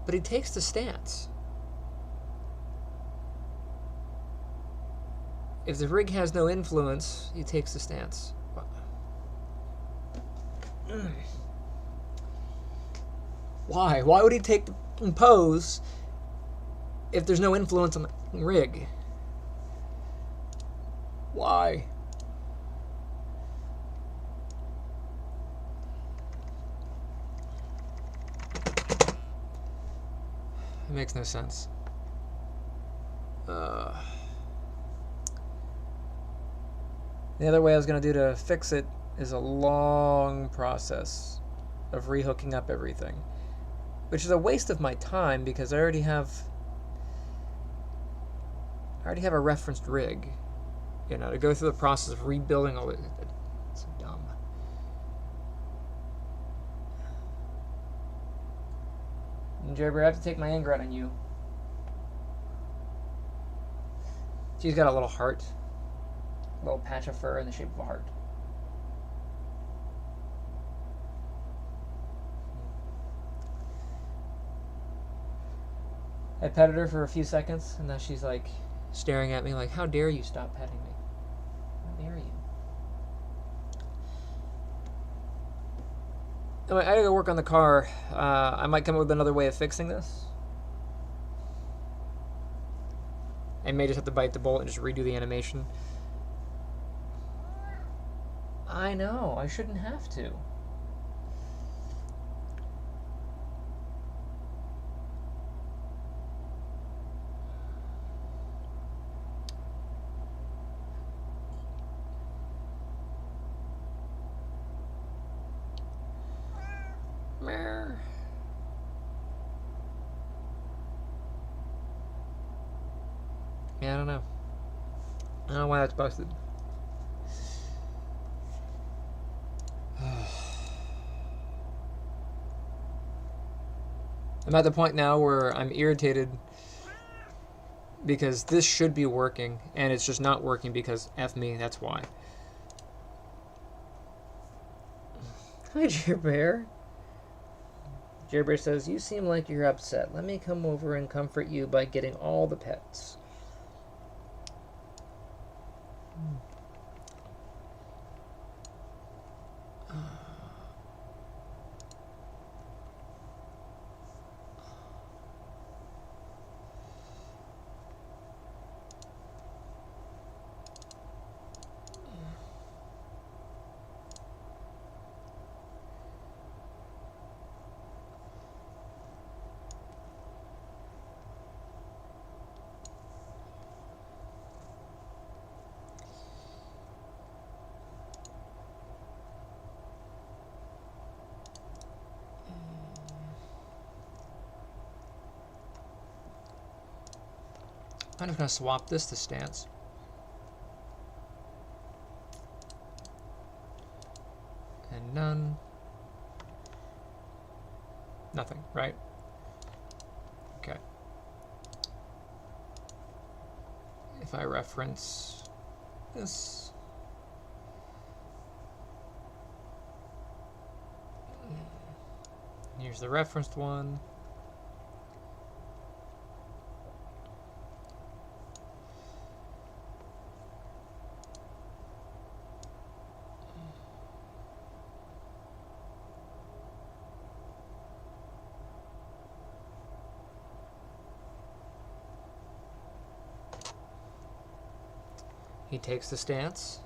But he takes the stance. If the rig has no influence, he takes the stance. Why? Why would he take the pose if there's no influence on the rig? Why? It makes no sense. The other way I was going to do to fix it is a long process of rehooking up everything, which is a waste of my time because I already have a referenced rig, you know, to go through the process of rebuilding all it. It's so dumb. Jabber, I have to take my anger out on you. She's got a little heart. A little patch of fur in the shape of a heart. I petted her for a few seconds, and then she's like staring at me like, how dare you stop petting me? How dare you? Anyway, I gotta go work on the car. I might come up with another way of fixing this. I may just have to bite the bullet and just redo the animation. I know, I shouldn't have to. Yeah, I don't know. I don't know why that's busted. I'm at the point now where I'm irritated because this should be working and it's just not working because F me, that's why. Hi, Jerbear. Jerbear says, you seem like you're upset. Let me come over and comfort you by getting all the pets. I'm just going to swap this to stance. And none. Nothing, right? Okay. If I reference this. Here's the referenced one. He takes the stance,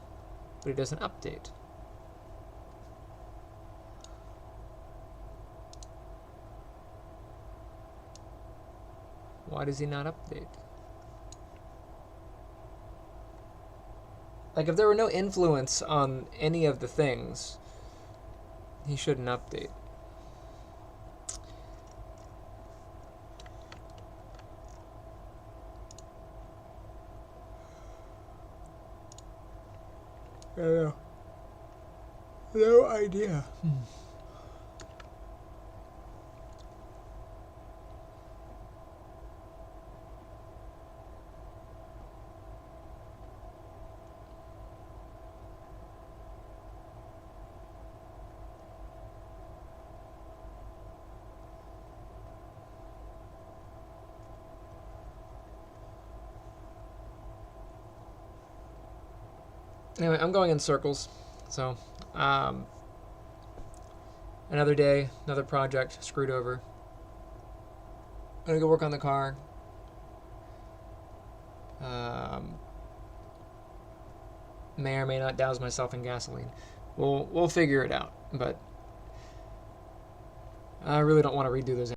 but he doesn't update. Why does he not update? Like, if there were no influence on any of the things, he shouldn't update. I don't know. No idea. Anyway, I'm going in circles. So, another day, another project screwed over. I'm gonna go work on the car. May or may not douse myself in gasoline. We'll figure it out. But I really don't want to redo those